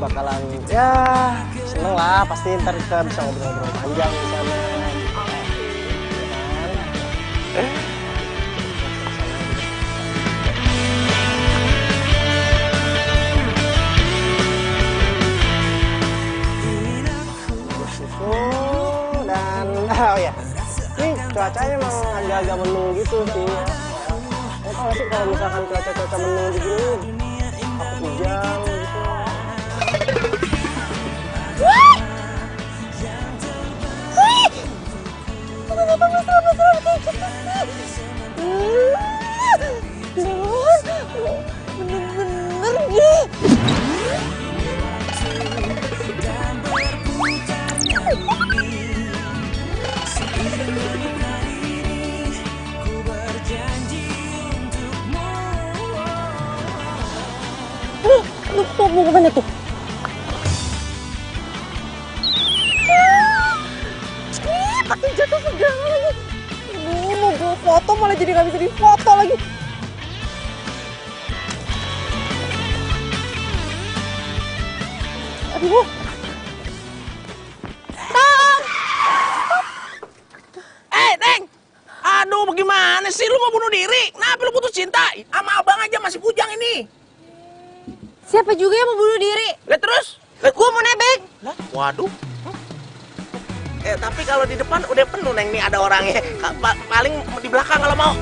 bakalan ya seneng lah, pasti ntar kita bisa ngobrol-ngobrol panjang di sana. Susu dan oh ya, ini cuacanya emang agak-agak mendung gitu sih. Lo tau gak sih kalau misalkan cuaca mendung begini, takut hujan gitu. Kenapa masalah kayak gitu sih? Bener-bener nih. Lu mau kemana tuh? Pakai jatuh segala lagi. Mau gue foto malah jadi gak bisa difoto lagi. Aduh. Neng! Aduh, bagaimana sih? Lu mau bunuh diri? Kenapa lu putus cinta? Sama abang aja masih bujang ini. Siapa juga yang mau bunuh diri? Lihat terus. Gua mau nebeng. Lah, waduh. Tapi kalau di depan udah penuh, Neng. Nih ada orangnya. Paling di belakang kalau mau.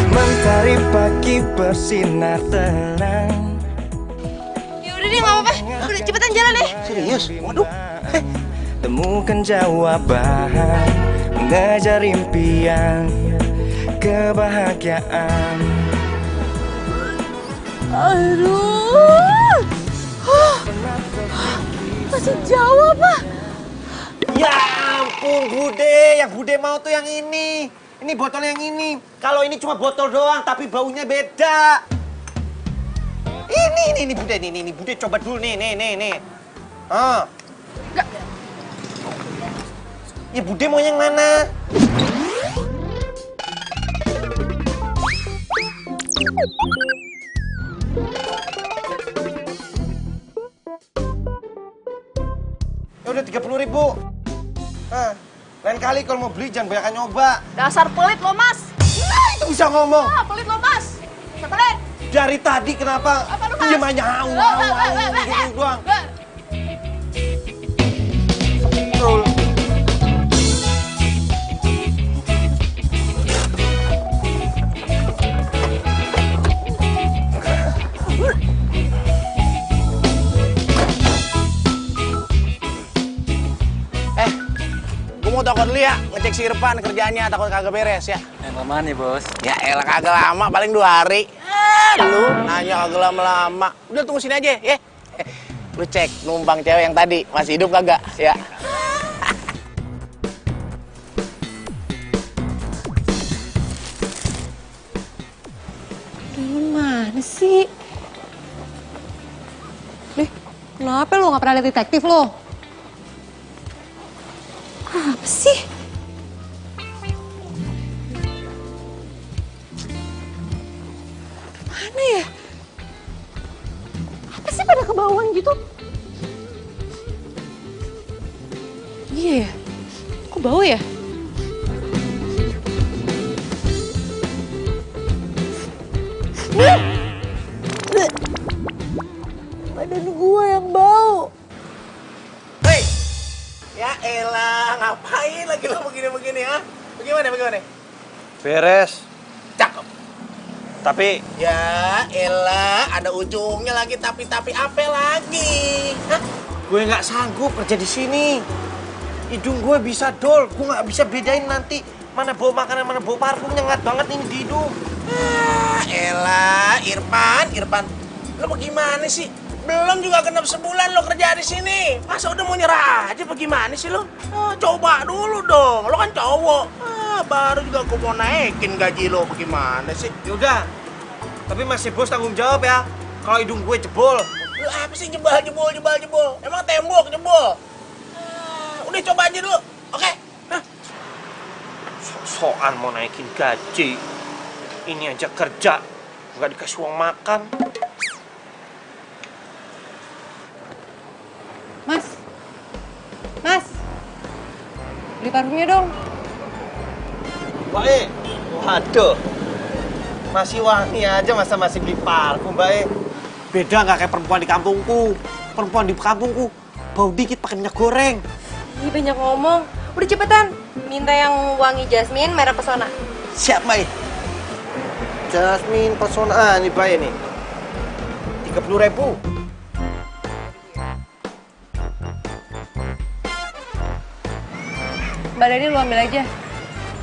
Mentari pagi bersinar terang. Ya udah deh, nggak apa-apa. Udah cepetan jalan deh. Serius? Waduh. Temukan jawaban, mengejar impian, kebahagiaan. Aduh. Masih jauh apa? Ya ampun, Bude. Yang Bude mau tuh yang ini. Ini botol yang ini. Kalau ini cuma botol doang, tapi baunya beda. Ini Bude, ini Bude coba dulu nih. Ah. Enggak. Ya Bude mau yang mana? Ya udah 30.000. Lain kali kalau mau beli jangan banyak nyoba. Dasar pelit lo, Mas. Nah, itu bisa ngomong. Pelit lo, Mas. Pelit. Dari tadi kenapa Apa lu, Mas? diem aja gitu doang. Betul. Gue mau toko dulu ya, ngecek si Irfan kerjaannya, takut kagak beres ya. Yang lama nih, Bos. Ya elah kagak lama, paling 2 hari. Lu nanya kagak lama-lama. Udah tunggu sini aja ya. Lu cek numpang cewek yang tadi, masih hidup kagak ya. Lu mana sih? Kenapa lo nggak pernah lihat detektif lo? Apa sih? Mana ya? Apa sih pada kebauan gitu? Iya ya? Kok bau ya? Badan gue yang bau. Hei, ya elah ngapain lagi lo begini-begini ya? Bagaimana? Beres. Cakep. Tapi Ya elah, ada ujungnya lagi tapi apa lagi? Hah? gue nggak sanggup kerja di sini. Hidung gue bisa dol. Gue nggak bisa bedain nanti mana bau makanan, mana bau parfum. Nyengat banget ini di hidung. Elah, Irfan. Lo bagaimana sih? Belum juga genap sebulan lo kerja di sini. Masa udah mau nyerah aja bagaimana sih lo? Coba dulu dong. Lo kan cowok. Baru juga aku mau naikin gaji lo. Bagaimana sih? Yaudah. Tapi masih bos tanggung jawab ya. Kalau hidung gue jebol. Lo apa sih jebol? Emang tembok jebol? Udah coba aja dulu. Oke? Soal mau naikin gaji. Ini aja kerja, nggak dikasih uang makan. Mas, Mas, beli parfumnya dong. Mbak E, waduh, masih wangi aja masa masih beli parfum Mbak E. Beda nggak kayak perempuan di kampungku. Perempuan di kampungku bau dikit pakai minyak goreng. Ih, banyak ngomong. Udah cepetan, minta yang wangi jasmine merek pesona. Siap, Mbak E. Jasmine Pesona nih Mbak E nih. 30.000. Mbak Dani lu ambil aja.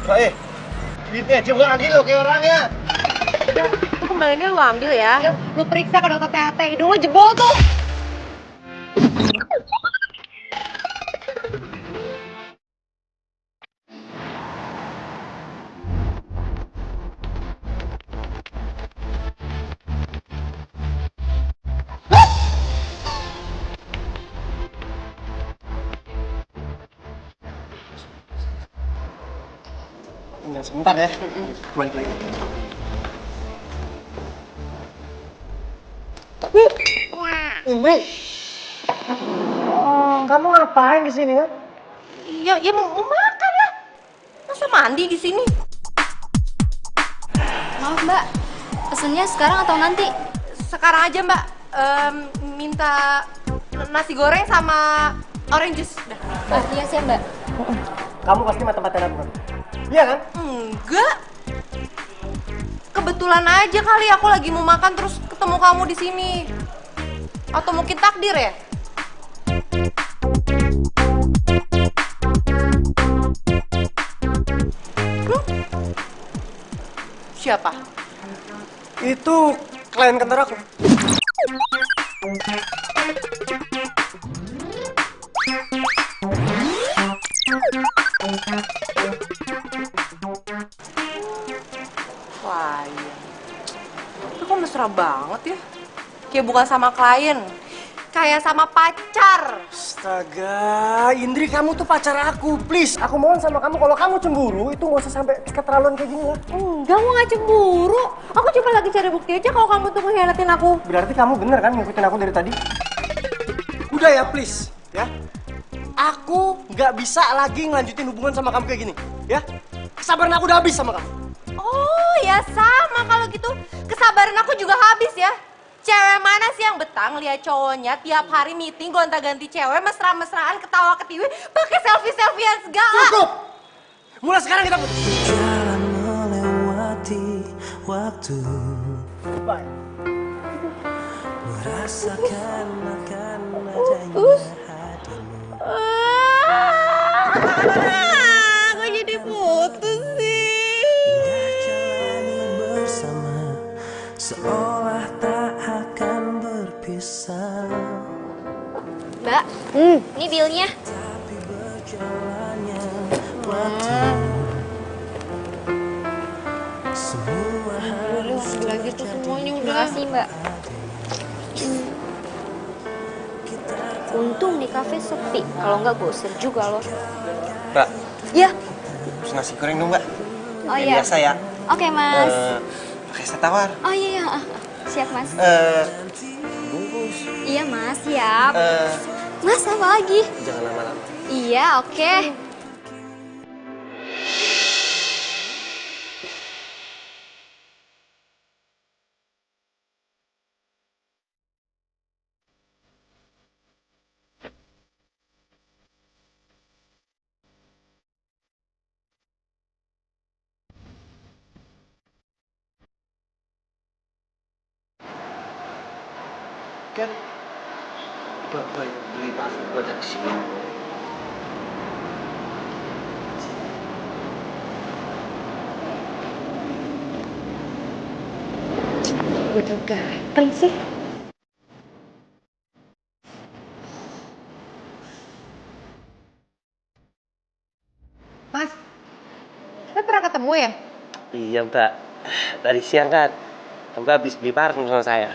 Mbak E, duitnya coba lagi lo kayak orangnya. Lu kembaliannya lu ambil ya. Lu periksa ke dokter THT, hidung lu jebol tuh. Enggak, sebentar ya. Balik lagi. Umi, kamu ngapain di sini kan? Ya mau makan lah. Masa mandi di sini? Maaf mbak, pesennya sekarang atau nanti? Sekarang aja Mbak. Minta nasi goreng sama orange juice. Dah. Oh iya sih mbak. Kamu pasti mata-matain aku kan? Iya kan? Enggak. Kebetulan aja kali aku lagi mau makan terus ketemu kamu di sini. Atau mungkin takdir ya? Siapa? Itu klien kantor aku. Klien. Tapi kok mesra banget ya? Kayak bukan sama klien, kayak sama pacar. Astaga, Indri kamu tuh pacar aku, please. Aku mohon sama kamu, kalau kamu cemburu itu nggak usah sampai keterlaluan kayak gini ya. Enggak, mau nggak cemburu. Aku cuma lagi cari bukti aja kalau kamu tuh ngehianatin aku. Berarti kamu bener kan ngikutin aku dari tadi? Udah ya, please, ya. Aku nggak bisa lagi ngelanjutin hubungan sama kamu kayak gini, ya. Kesabaran aku udah habis sama kamu. Oh ya sama kalau gitu. Kesabaran aku juga habis ya. Cewek mana sih yang betah lihat cowoknya tiap hari meeting gonta-ganti cewek, mesra-mesraan, ketawa-ketiwi, pakai selfie-selfiean segala. Cukup! Mulai sekarang kita putus. Jalan melewati waktu. Bye. Merasakan akan adanya hadirmu. Kok jadi putus sih? Indah jalani bersama, seolah tak akan berpisah. Mbak, ini bilnya. Tapi berjalannya waktu, semua harus Lagi tuh semuanya Terima udah. kasih mbak. Untung di kafe sepi, kalau nggak gue usir juga loh. Mbak, Iya. pesen nasi goreng dong Mbak. Oh Yang iya. biasa ya. Oke mas. Pakai es tawar. Oh iya iya. Siap mas. Bungkus. Iya mas, siap. Mas apa lagi? Jangan lama-lama. Iya oke. Kan Bapak yang beli parfum buat dari sini. Udah ganteng sih. Mas, kita pernah ketemu ya? Iya mbak, tadi siang kan mbak habis beli parfum sama saya.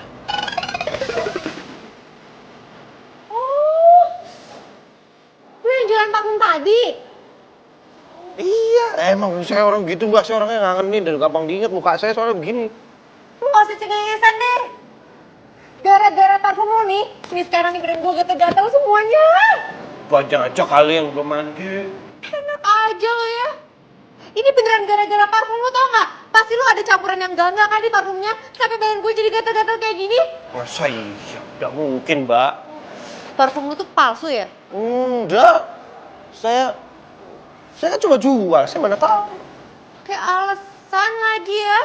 Lu yang jualan parfum tadi? Iya, emang saya orang gitu Mbak, saya orangnya ngangenin dan gampang diinget muka saya soalnya begini. Lu gak usah cengengesan deh. Gara-gara parfum lu nih sekarang nih badan gue gatal-gatal semuanya. Banyak aja kali yang belum mandi. Enak aja lo ya. Ini beneran gara-gara parfum lu tau gak? Pasti lu ada campuran yang enggak kan di parfumnya. Sampai badan gue jadi gatal-gatal kayak gini. Masa iya? Gak mungkin Mbak. Parfum lu tuh palsu ya? Enggak. Saya kan cuma jual, saya mana tahu. Kayak alasan lagi ya.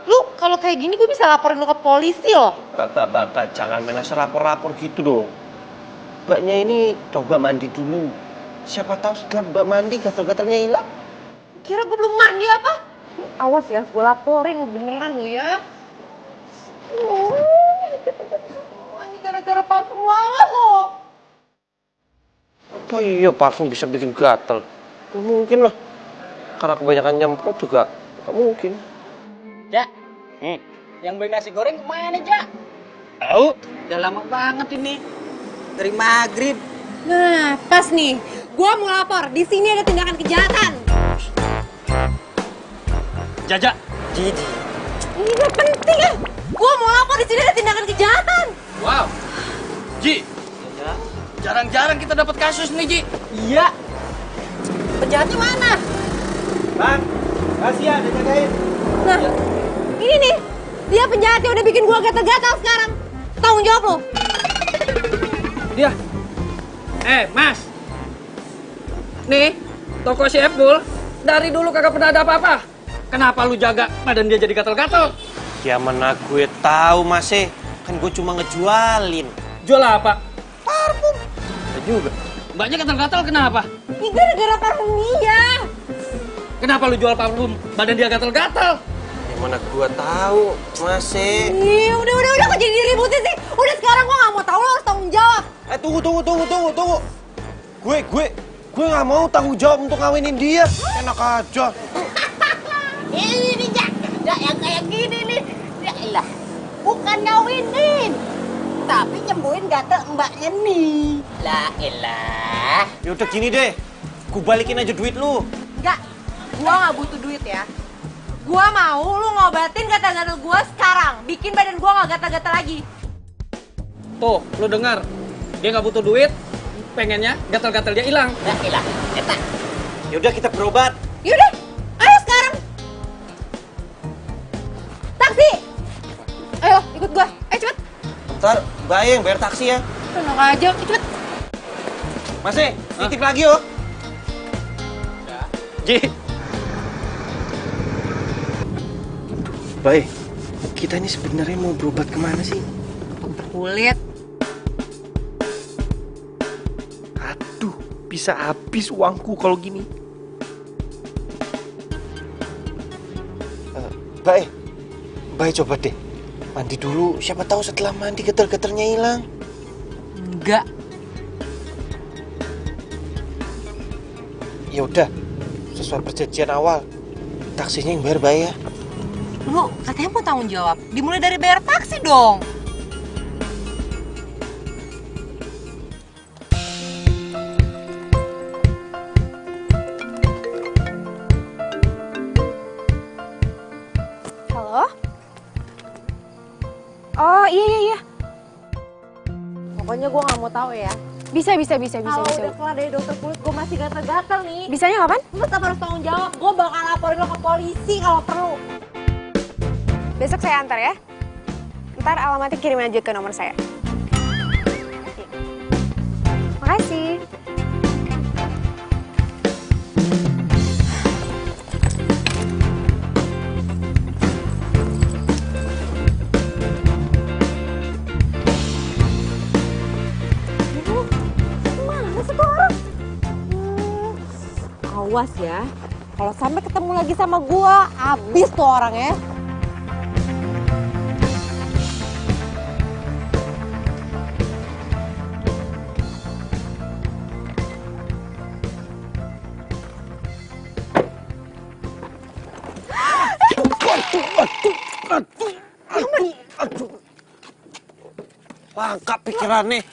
Lu kalau kayak gini gue bisa laporin lu ke polisi loh. Bapak, jangan main asal lapor-lapor gitu dong. Mbaknya ini coba mandi dulu. Siapa tahu setelah Mbak mandi gatal-gatalnya hilang. Kira gue belum mandi apa? Awas ya, gue laporin lu beneran lu ya. Ini gara-gara parfum banget lo. Apa iya parfum bisa bikin gatal? Gak mungkin lah. Karena kebanyakan nyemprot juga gak mungkin. Jak, yang beli nasi goreng kemana, Jak? Tahu? Udah lama banget ini. Dari maghrib. Nah, pas nih. Gue mau lapor. Di sini ada tindakan kejahatan. Jajak. Jiji. Ini gak penting ya. Gue mau lapor di sini ada tindakan kejahatan. Wow. Ji. Jarang-jarang kita dapat kasus nih, Ji. Iya. Penjahatnya mana? Bang, kasih ya, udah jagain. Nah, ini nih. Dia penjahatnya udah bikin gue gatal-gatal sekarang. Tanggung jawab lo. Dia. Mas. Nih, toko si Epul dari dulu kagak pernah ada apa-apa. Kenapa lu jaga badan dia jadi gatal-gatal? Ya mana gue tahu Mas, kan gue cuma ngejualin. Jual apa? Parfum. Ya juga. Mbaknya gatal-gatal kenapa? Ini gara-gara parfum dia. Kenapa lu jual parfum badan dia gatal-gatal? Ya mana gue tahu Mas. Ih, udah kok jadi ributnya sih. Udah sekarang gue gak mau tahu, lo harus tanggung jawab. Tunggu. Gue nggak mau tanggung jawab untuk ngawinin dia. Enak aja. Ini Jak yang kayak gini nih. Ya elah, bukan ngawinin, tapi nyembuhin gatal mbaknya nih. Lah elah. Ya udah gini deh, gue balikin aja duit lu. Enggak, gue gak butuh duit ya. Gue mau lu ngobatin gatal-gatal gue sekarang. Bikin badan gue gak gatal-gatal lagi. Tuh, lu dengar. Dia nggak butuh duit, pengennya gatal-gatal dia hilang. Lah elah, eta. Ya udah kita berobat. Yaudah, ayo sekarang. Taksi. Ayo, ikut gue. Cepet. Ntar Mbak yang bayar taksi ya. Enak aja, cepet. Mas, titip lagi yo. Ji. Baik, kita ini sebenarnya mau berobat kemana sih? Kulit. Aduh, bisa habis uangku kalau gini. Baik coba deh. Mandi dulu, siapa tahu setelah mandi gatal-gatalnya hilang. Enggak. Ya udah, sesuai perjanjian awal. Taksinya yang bayar Bae ya. Lu katanya mau tanggung jawab. Dimulai dari bayar taksi dong. Halo? Oh iya. Pokoknya gue gak mau tahu ya. Bisa. Kalau udah keluar dari dokter kulit gue masih gatal-gatal nih. Bisanya kapan? Lu tetap harus tanggung jawab. Gue bakal laporin lo ke polisi kalau perlu. Besok saya antar ya. Ntar alamatnya kirim aja ke nomor saya. Makasih. Mana sih tuh orang? Awas ya. Kalau sampai ketemu lagi sama gue, abis tuh orangnya. Aduh. Lengkap pikirannya.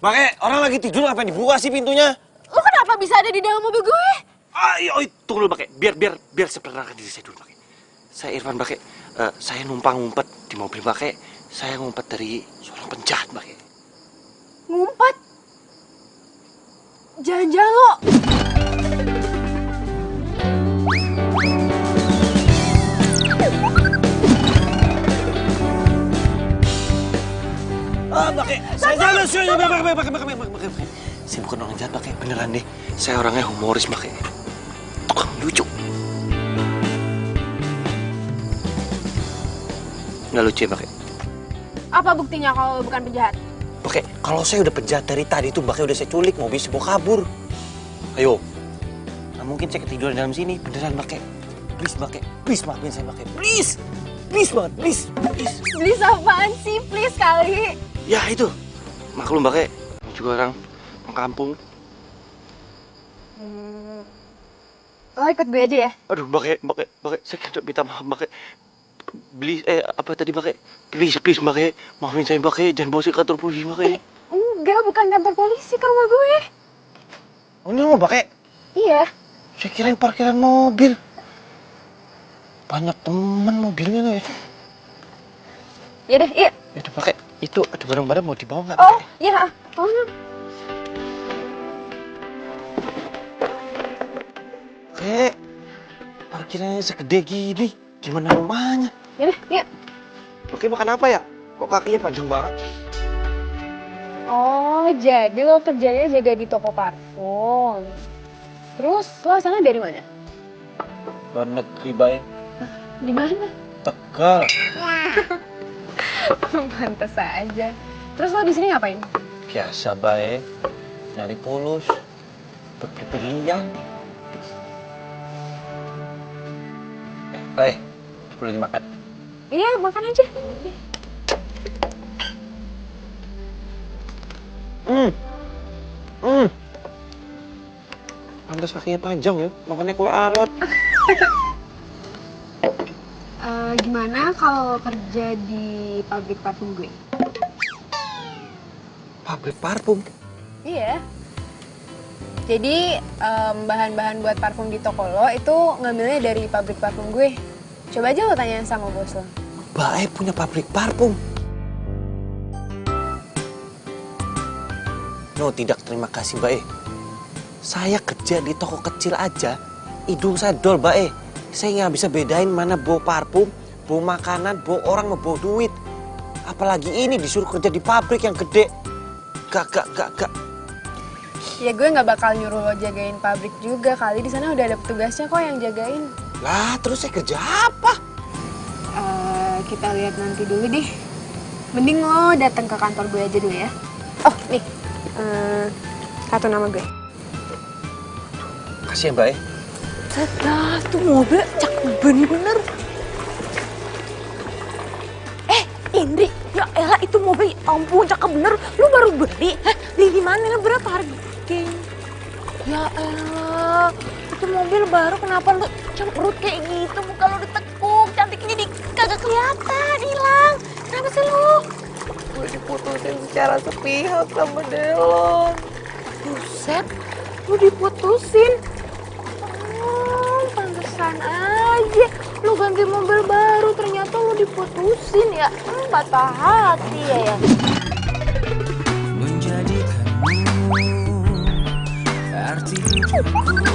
Bang, orang lagi tidur ngapain dibuka sih pintunya? Lo kenapa bisa ada di dalam mobil gue? Ayo, tunggu dulu, Bake. Biar saya perkenalkan diri saya dulu, Bake. Saya Irfan, Bake. Saya numpang ngumpet di mobil, Bake. Saya ngumpet dari seorang penjahat, Bake. Ngumpet? Jangan-jangan lo... Bake. Saya bukan orang jahat, Bake. Beneran deh. Saya orangnya humoris, Bake. Tukang lucu. Nggak lucu ya, Bake? Apa buktinya kalau lo bukan penjahat? Bake, kalau saya udah penjahat dari tadi tuh, Bake udah saya culik, mau bisa bawa kabur. Ayo. Nah, mungkin saya ketiduran dalam sini. Beneran, Bake. Please, Bake. Please, maafin saya, Bake. Please. Please banget, please. Please apaan sih? Please kali. Ya, itu. Maklum, Bake. Juga orang kampung. Lo ikut gue aja ya? Aduh, Bake. Saya kena minta maaf, Bake. Apa tadi, Bake? Please, Bake. Maafin saya, Bake. Jangan bawa saya ke kantor polisi, Bake. Enggak, bukan kantor polisi, ke rumah gue. Oh, ini rumah, Bake? Iya. Saya kirain parkiran mobil. Banyak teman mobilnya nih. Yaudah, iya. Yaudah, Bake. Itu ada barang-barang mau dibawa nggak? Oh, iya. Oh. Kek, parkirannya segede gini. Gimana rumahnya? Yaudah, iya. Oke, makan apa ya? Kok kakinya panjang banget? Oh, jadi lo kerjanya jaga di toko parfum. Terus lo asalnya dari mana? Luar negeri, Bay. Di mana? Tegal. Pantes aja. Terus lo di sini ngapain? Biasa, Bay. Nyari pulus. Berlian. Bay, boleh dimakan? Iya, makan aja. Pantes kakinya panjang ya, makannya kue alot. Gimana kalau kerja di pabrik parfum gue? Pabrik parfum? Iya. Jadi bahan-bahan buat parfum di toko lo itu ngambilnya dari pabrik parfum gue. Coba aja lo tanyain sama bos lo. Bae punya pabrik parfum. No, tidak, terima kasih, Bae. Saya kerja di toko kecil aja, hidung saya dol, Bae. Saya nggak bisa bedain mana bau parfum, bau makanan, bau orang, mau bau duit. Apalagi ini disuruh kerja di pabrik yang gede. Gak. Ya gue nggak bakal nyuruh lo jagain pabrik juga, kali di sana udah ada petugasnya kok yang jagain. Lah, terus saya kerja apa? Kita lihat nanti dulu deh. Mending lo datang ke kantor gue aja dulu ya. Oh, nih. Kartu nama gue. Kasih ya, Mbak. Nah, tuh mobil cakep bener-bener. Indri, ya elah itu mobil, ampun cakep bener. Lu baru beli? Beli di mana? Berapa harga? Ya elah, itu mobil baru kenapa lu cemberut kayak gitu? Muka lu ditekuk, cantiknya jadi kagak kelihatan, hilang. Kenapa sih lu? Gue diputusin secara sepihak sama Delon. Buset, lu diputusin? Pantesan aja. Lu ganti mobil baru, ternyata lu diputusin ya. Patah hati ya. Menjadikanmu arti hidupku.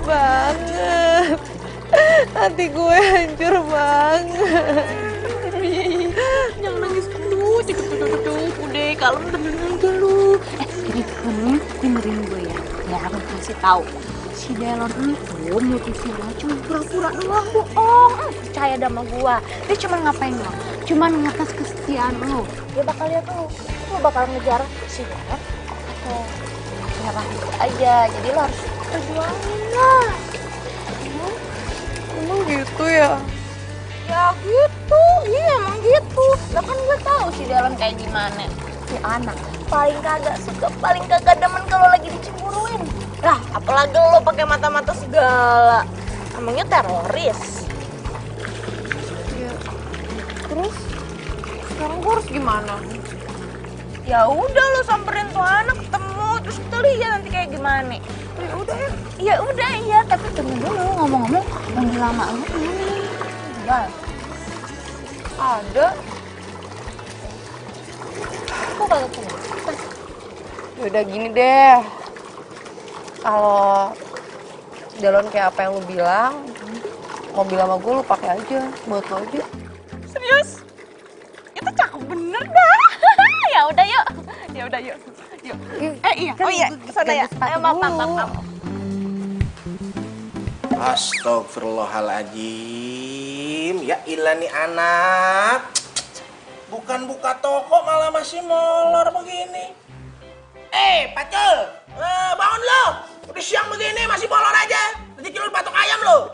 Banget. Hati gue hancur banget. Jangan nangis dulu. Udah kalem, tenang aja lu. Ini dengerin gue ya. Ya, aku kasih tahu. Si Delon itu mutusin lo cuma pura-pura doang, bohong. Percaya sama gua. Dia cuma ngapain lo? Cuma ngetes kesetiaan lo. Dia bakal lihat lo bakal ngejar si Delon atau siapa aja. Jadi lo harus perjuangin lah. Emang gitu ya? Ya gitu, iya emang gitu. Lah kan gue tahu si Delon kayak gimana. Si anak paling kagak suka, paling kagak demen kalau lagi dicemburuin. Lah, apalagi lo pakai mata-mata segala. Emangnya teroris. Ya. Terus sekarang gue harus gimana? Ya udah lo samperin tuh anak ketemu terus kita lihat nanti kayak gimana. Ya udah ya. Ya udah iya, tapi tunggu dulu ngomong-ngomong mobil lama lu kemana? Enggak. Ada. Kok kagak kelihatan? Ya udah gini deh. Kalau jalan kayak apa yang lu bilang, mobil sama gue lu pakai aja, buat lo aja. Serius? Itu cakep bener dah. Ya udah yuk. Ya udah yuk. Yuk. Iya. Oh iya, kesana ya. Ayo maaf. Astagfirullahaladzim. Ya ilah nih anak. Bukan buka toko malah masih molor begini. Pacul. Bangun lo. Udah siang begini masih molor aja. Rezeki lu patok ayam lo.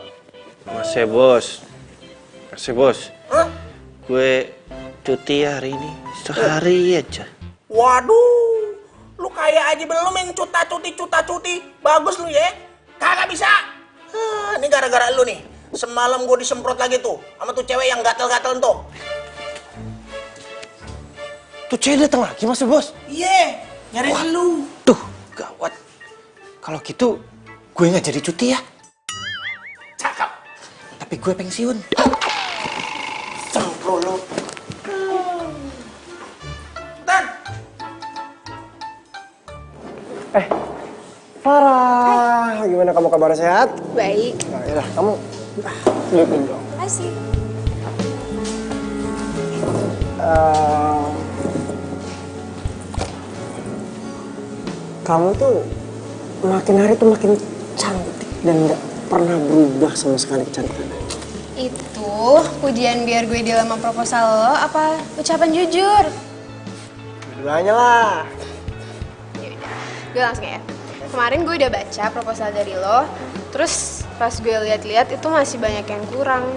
Masih bos. Hah? Gue cuti hari ini. Sehari aja. Waduh. Lu kayak aja belum main cuta-cuti. Bagus lu ya. Kagak bisa. Ini gara-gara lu nih. Semalam gue disemprot lagi tuh sama tuh cewek yang gatel-gatel tuh. Tuh cewek datang lagi Mas Bos. Iya, nyariin lu. Tuh, gawat. Kalau gitu, gue nggak jadi cuti ya. Cakep. Tapi gue pensiun. Sempro lu. Dan. Farah, gimana kamu kabar sehat? Baik. Nah, yaudah, kamu duduk dong. Asik. Kamu tuh makin hari tuh makin cantik dan nggak pernah berubah sama sekali kecantikannya. Itu pujian biar gue deal sama proposal lo apa ucapan jujur? Dua-duanya lah. Gue langsung ya. Kemarin gue udah baca proposal dari lo, terus pas gue lihat-lihat itu masih banyak yang kurang.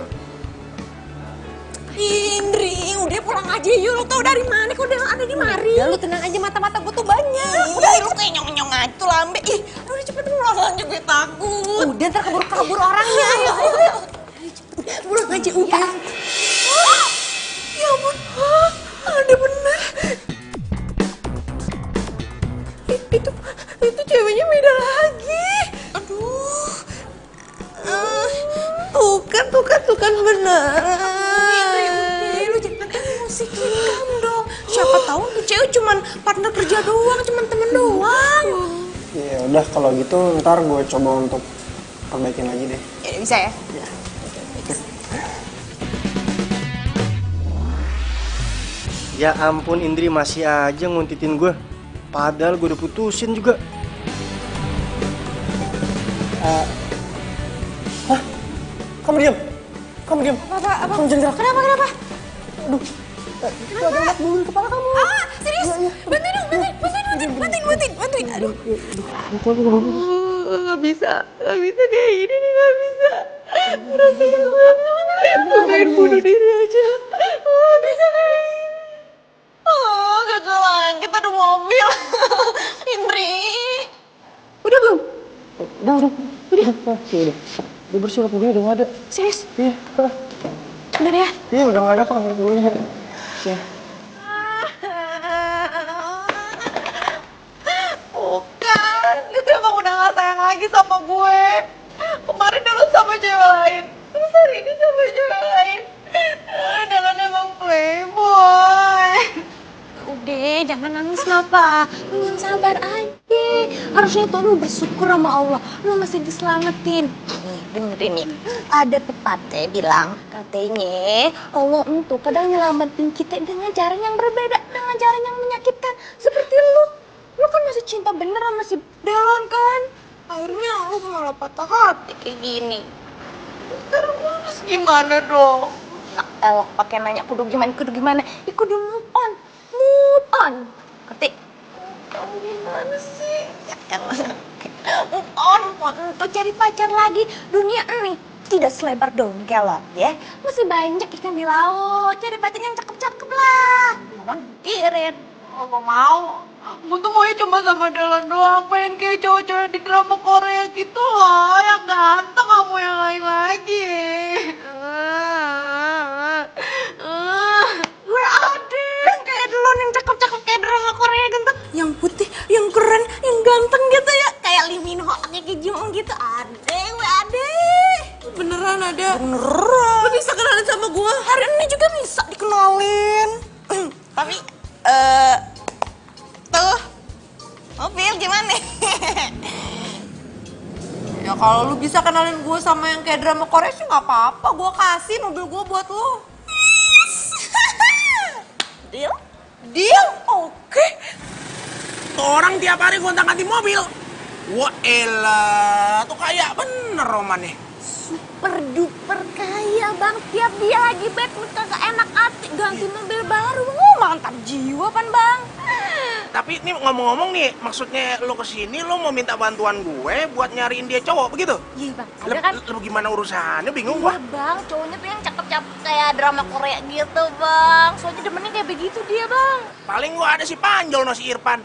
Indri, udah pulang aja yuk. Lo tau dari mana kok udah ada di mari? Ya lu tenang aja, mata-mata gue tuh banyak. Udah lu kayak nyong-nyong aja tuh lambe. Ih, udah cepet pulang aja gue takut. Udah ntar kabur orangnya. Ayo. Pulang aja udah. Ya ampun, ada bener. Itu ceweknya beda lagi. Aduh. Tuh kan bener. Lu jangan musikin kamu dong. Siapa tahu tuh cewek cuman partner kerja doang, cuman temen doang. Ya udah kalau gitu ntar gue coba untuk perbaikin lagi deh. Ya bisa ya? Ya. Ya ampun Indri masih aja nguntitin gue. Padahal gue udah putusin juga. Hah? Kamu diam? Apa? Kamu jangan gerak. Kenapa? Aduh. Itu ada anak bulu di kepala kamu. Serius? Bantuin dong. Aduh. Gak bisa kayak gini nih, gak bisa. Rasanya banget. Gue pengen bunuh diri aja. Gak bisa kayak gini. Kecelakaan kita ada mobil. Indri. Udah belum? Udah. Udah bersih lah, udah nggak ada. Serius? Iya. Bener ya? Iya, udah nggak ada kok bulunya. Ya. Bukan, itu emang udah gak sayang lagi sama gue. Kemarin dulu sama cewek lain, terus hari ini sama cewek lain. Dalam emang playboy. Udah, jangan nangis kenapa? Lu yang sabar aja. Harusnya tuh lu bersyukur sama Allah. Lu masih diselamatin. Nih, dengerin nih. Ada pepatah bilang, katanya Allah itu kadang nyelamatin kita dengan cara yang berbeda, dengan cara yang menyakitkan. Seperti lu. Lu kan masih cinta bener sama si Delon kan? Akhirnya lu malah patah hati kayak gini. Sekarang lu harus gimana dong? Elok pakai nanya kudu gimana? Ya kudu move on. Ngerti? Kamu gimana sih? Ya elah. Move on untuk cari pacar lagi. Dunia ini tidak selebar daun kelor ya. Masih banyak ikan di laut. Cari pacar yang cakep-cakep lah. Jangan pikirin. Gak mau. Gue tuh maunya cuma sama Dalan doang. Pengen kayak cowok-cowok di drama Korea gitu loh. Yang ganteng, kamu yang lain lagi. Gue ada yang kayak Dalan yang cakep-cakep kayak drama Korea kalau lu bisa kenalin gue sama yang kayak drama Korea sih nggak apa-apa. Gue kasih mobil gue buat lu. Deal? Deal? Oke. Tuh orang tiap hari gonta-ganti mobil. Wah elah, tuh kayak bener romannya. Super duper kaya bang, tiap dia lagi bad mood kagak enak hati ganti mobil baru. Mantap jiwa kan bang. Tapi ini ngomong-ngomong nih, maksudnya lo kesini lo mau minta bantuan gue buat nyariin dia cowok begitu? Iya bang, ada kan? Lo gimana urusannya, bingung Iya gua. bang, cowoknya tuh yang cakep-cakep kayak drama Korea gitu bang. Soalnya demennya kayak begitu dia bang. Paling gua ada si Panjol no si Irfan.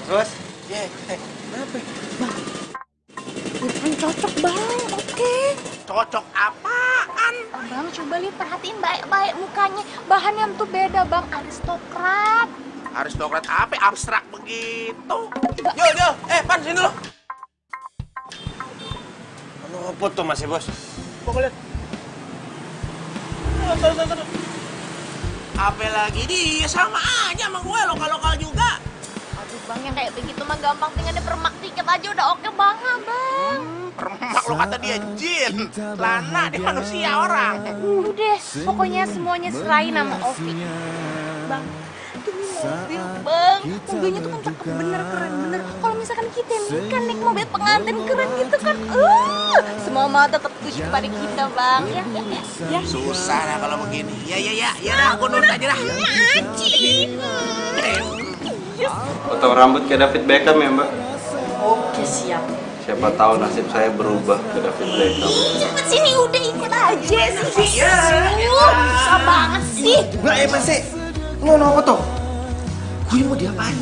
Terus? Kenapa? Irfan cocok bang, oke. Cocok apaan? Bang coba lihat perhatiin baik-baik mukanya. Bahannya tuh beda bang, aristokrat. Aristokrat apa? Abstrak begitu. Yo, Pan sini lo. Apa tuh masih bos? Gua lihat. Tuh. Apa lagi dia sama aja sama gue lokal-lokal juga. Aduh bang, yang kayak begitu mah gampang, tinggal permak dikit aja udah oke banget bang. Permak lo kata dia jin. Lana dia manusia orang. Udah, pokoknya semuanya serahin sama Ovi. Bang, demi mobil bang, mobilnya tuh kan cakep bener, keren bener. Kalau misalkan kita nikah naik mobil pengantin keren gitu kan, semua mata tertuju kepada kita bang. Ya. Susah lah kalau begini. Ya dah, gue nurut aja dah. Potong rambut kayak David Beckham ya mbak? Oke siap. Siapa tahu nasib saya berubah ke David Beckham. Cepet sini udah ikut aja sih. Susah banget sih. Mbak Mas lo apa tuh? Gue mau diapain?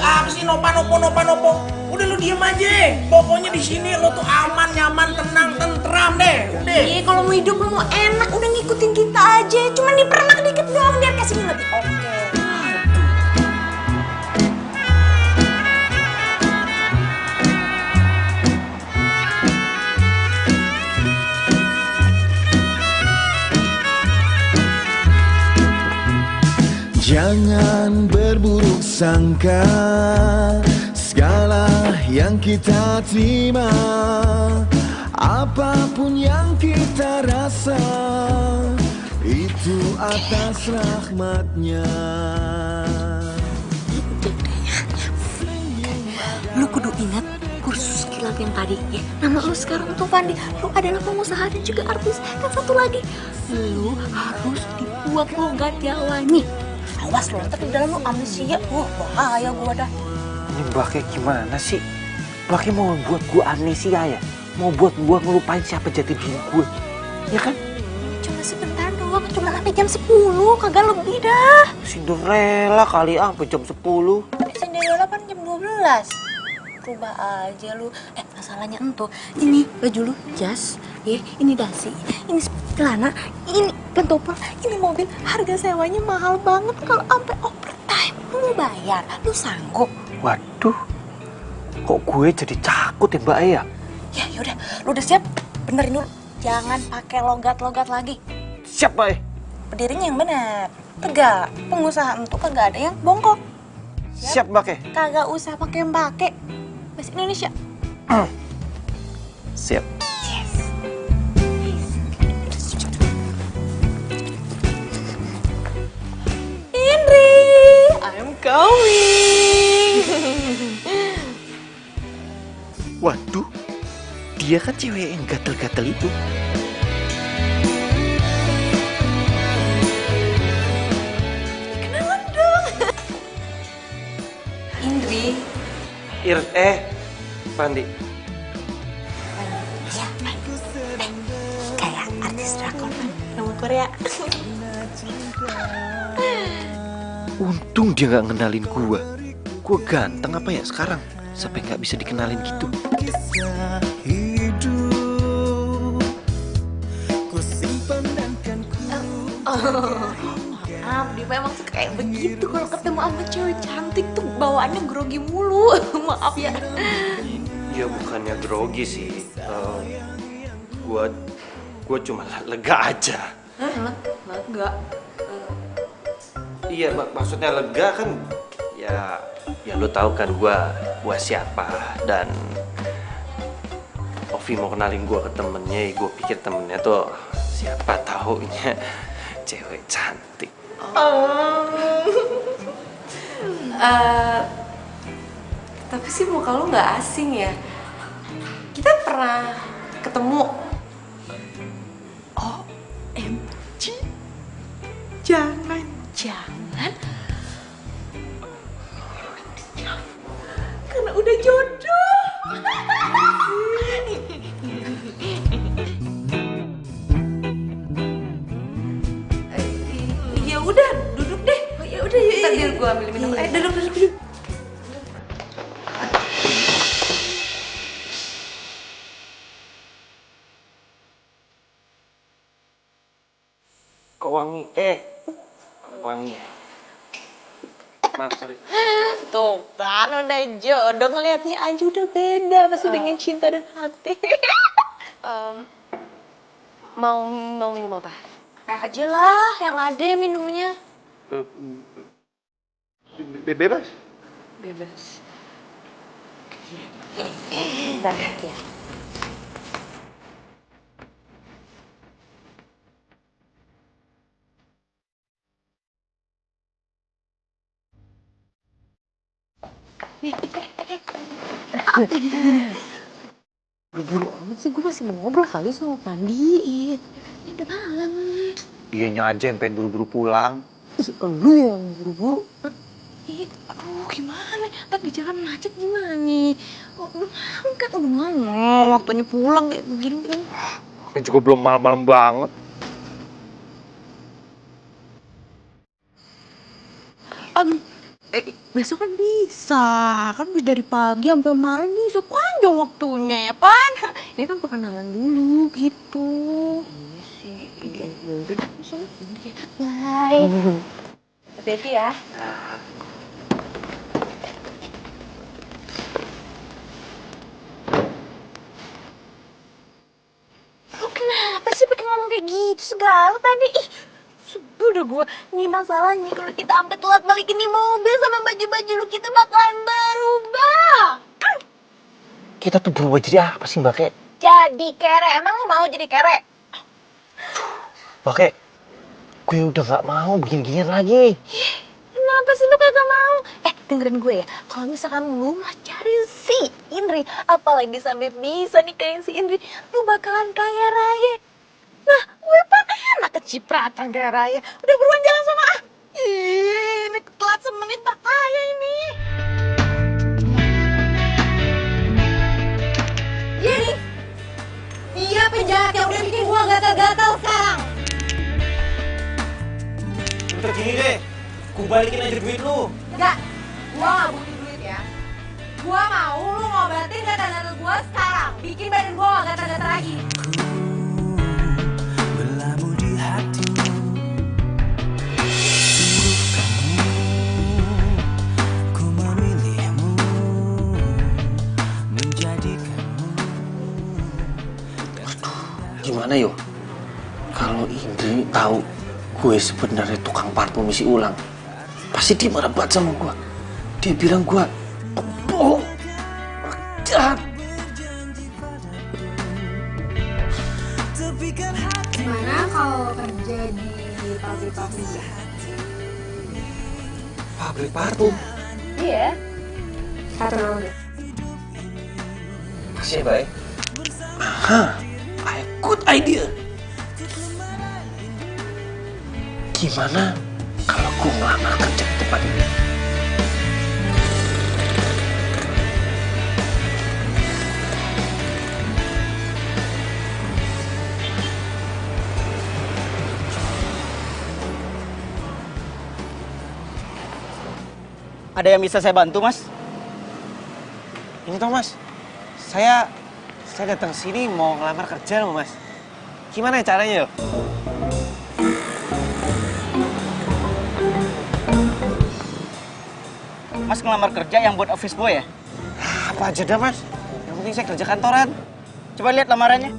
Apa sih nopo? Udah lu diem aja. Pokoknya di sini lo tuh aman, nyaman, tenang, tentram deh. Udah. Iya, kalau mau hidup lu mau enak, udah ngikutin kita aja. Cuman dipernak dikit doang biar kasih lebih oke. Jangan berburuk sangka, segala yang kita terima, apapun yang kita rasa, itu atas rahmatnya. Lu kudu ingat kursus kilat yang tadi ya. Nama lu sekarang tuh Pandi, lu adalah pengusaha dan juga artis. Dan satu lagi, lu harus dibuat logat Jawanya. Awas lu, ntar di dalam lu amnesia. Wah, bahaya gua dah. Ini Mbak kayak gimana sih? Mbak kayak mau buat gua amnesia ya? Mau buat gua ngelupain siapa jati diri gue? Ya kan? Cuma sebentar doang, cuma sampai jam 10, kagak lebih dah. Cinderella kali sampai jam 10. Cinderella kan jam 12. Rubah aja lu. Masalahnya entuh, ini baju lu jas, ya, ini dasi, ini celana, ini pentopel, ini mobil, harga sewanya mahal banget. Kalau sampai overtime lu mau bayar, lu sanggup? Waduh, kok gue jadi takut ya Mbak ya? Ya yaudah, lu udah siap? Benerin dulu, jangan pakai logat-logat lagi. Siap Mbak. Berdirinya yang benar, tegak. Pengusaha entuh kagak ada yang bongkok. Siap Mbak. Kagak usah pakai yang pakai bahasa Indonesia. Siap. Indri, I'm coming. Waduh, dia kan cewek yang gatel-gatel itu. Kenalan dong. Indri. Pandi. Ya, kayak artis drakor nama Korea. Untung dia nggak ngenalin gua. Gua ganteng apa ya sekarang? Sampai nggak bisa dikenalin gitu. Maaf, dia memang suka kayak begitu. Kalau ketemu sama cewek cantik tuh bawaannya grogi mulu. Maaf ya. Ya bukannya grogi sih. Gua cuma lega aja. Hah? Lega. Iya, maksudnya lega kan? Ya lu tahu kan gua siapa, dan Ovi mau kenalin gua ke temennya. Gua pikir temennya tuh siapa taunya cewek cantik. Tapi sih muka lu nggak asing ya. Kita pernah ketemu. OMG. Jangan. Karena udah jodoh. Ya udah, duduk deh. Ya udah, yuk. Ntar biar gua ambil minum. Duduk. Kok wangi? Wangi. Maaf, sorry. Tuh kan udah jodoh, ngeliatnya aja udah beda. Pasti dengan cinta dan hati. Mau minum apa? Aja lah, yang ada minumnya. Bebas? Bebas. Bentar ya. Buru-buru amat sih, gue masih mau ngobrol kali sama Pandi. Ini udah malam nih. Dianya aja yang pengen buru-buru pulang. Lu yang buru-buru. Aduh gimana? Ntar di jalan macet gimana nih? Udah malam kan, udah malam. Waktunya pulang kayak begini kan. Ini juga belum malam-malam banget. Besok kan bisa. Kan bisa dari pagi sampai malam nih, sepanjang waktunya ya, Pan. Ini kan perkenalan dulu gitu. Iya sih. Bye. Hati-hati ya. Lu kenapa sih pakai ngomong kayak gitu segala tadi? Ih, udah gue nih masalahnya kalau kita sampai telat balikin nih mobil sama baju-baju lu, kita bakalan berubah. Kita tuh berubah jadi apa sih, Mbak Kek? Jadi kere, emang lu mau jadi kere? Mbak Kek, gue udah gak mau begini-ginian lagi. Kenapa sih lu kagak mau? Dengerin gue ya, kalau misalkan lu mah cari si Indri, apalagi sampai bisa nikahin si Indri, lu bakalan kaya raya. Nah, gue kan enak kecipratan kaya raya. Udah buruan jalan sama ah. Ini telat semenit bahaya ini. Dia penjahat yang udah bikin gua gatal-gatal sekarang. Udah gini deh, gue balikin aja duit lu. Enggak, gua gak butuh duit ya. Gua mau lu ngobatin gatal-gatal gua sekarang. Bikin badan gua gak gatal-gatal lagi. Berlabuh di hatimu, ku memilihmu, menjadikanmu. Gimana yo? Kalau Indri tahu gue sebenarnya tukang parfum isi ulang, pasti dia marah banget sama gue. Dia bilang gue bohong, jahat. Gimana kalau kerja di pabrik parfum? Pabrik parfum? Iya. Satu doang. Masih ya, baik. Aha, I have good idea. Gimana kalau gue ngelamar kerja di tempat ini? Ada yang bisa saya bantu, Mas? Ini toh, Mas. Saya datang sini mau ngelamar kerja loh, Mas. Gimana caranya, yo? Mas ngelamar kerja yang buat office boy ya? Apa aja dah, Mas. Yang penting saya kerja kantoran. Coba lihat lamarannya.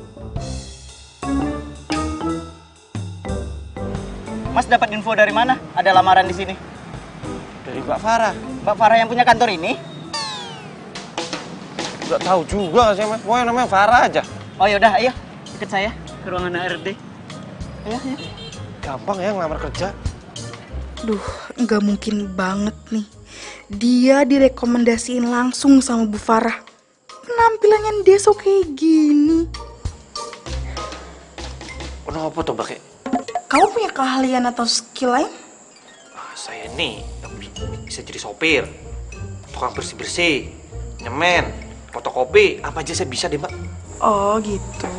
Mas dapat info dari mana? Ada lamaran di sini. Dari Mbak Farah. Mbak Farah yang punya kantor ini? Nggak tahu juga sih mas, pokoknya namanya Farah aja. Oh yaudah, ayo ikut saya ke ruangan HRD. Ayo. Gampang ya ngelamar kerja. Duh, nggak mungkin banget nih. Dia direkomendasiin langsung sama Bu Farah. Penampilannya Deso kayak gini. Kenapa tuh Mbak? Kamu punya keahlian atau skill lain? Saya nih bisa jadi sopir, tukang bersih-bersih, nyemen, fotokopi, apa aja saya bisa deh Mbak. Oh gitu.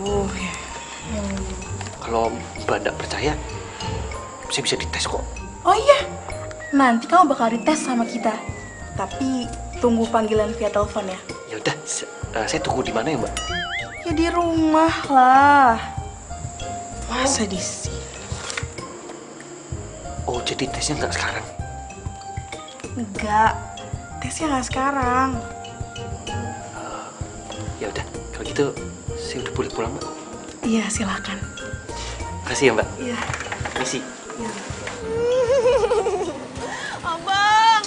Kalau Mbak nggak percaya, saya bisa dites kok. Oh iya, nanti kamu bakal dites sama kita. Tapi tunggu panggilan via telepon ya. Ya udah, saya tunggu di mana ya Mbak? Ya di rumah lah. Masa di sini? Oh jadi tesnya nggak sekarang? Enggak, tesnya nggak sekarang. Ya udah, kalau gitu saya udah boleh pulang Mbak. Iya silakan. Makasih ya Mbak. Iya. Misi. Abang.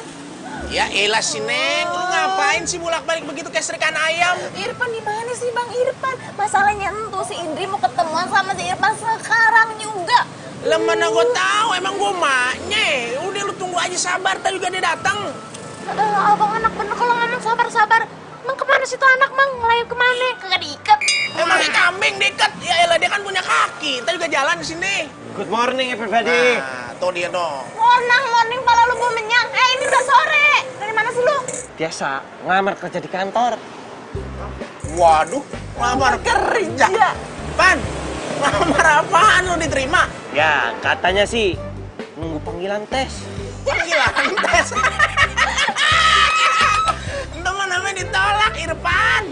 Ya elah si Neng, lu ngapain sih bolak-balik begitu kayak serikan ayam? Irfan di mana sih Bang Irfan? Masalahnya entuh si Indri mau ketemuan sama si Irfan sekarang juga. Lah mana gue tahu, emang gue maknya. Udah lu tunggu aja sabar, tadi juga dia datang. Abang anak bener kalau ngomong sabar-sabar. Emang kemana sih tuh anak, Mang? Ngelayap kemana? Kagak diikat. Emangnya kambing diikat? Ya elah dia kan punya kaki, tadi juga jalan di sini. Good morning everybody. Nah, tuh dia dong. Morning pala lu mau menyang. Ini udah sore. Dari mana sih lu? Biasa, ngelamar kerja di kantor. Waduh, ngelamar kerja. Pan, ngelamar apaan lu diterima? Ya, katanya sih nunggu panggilan tes. Panggilan tes? Itu mah namanya ditolak, Irfan.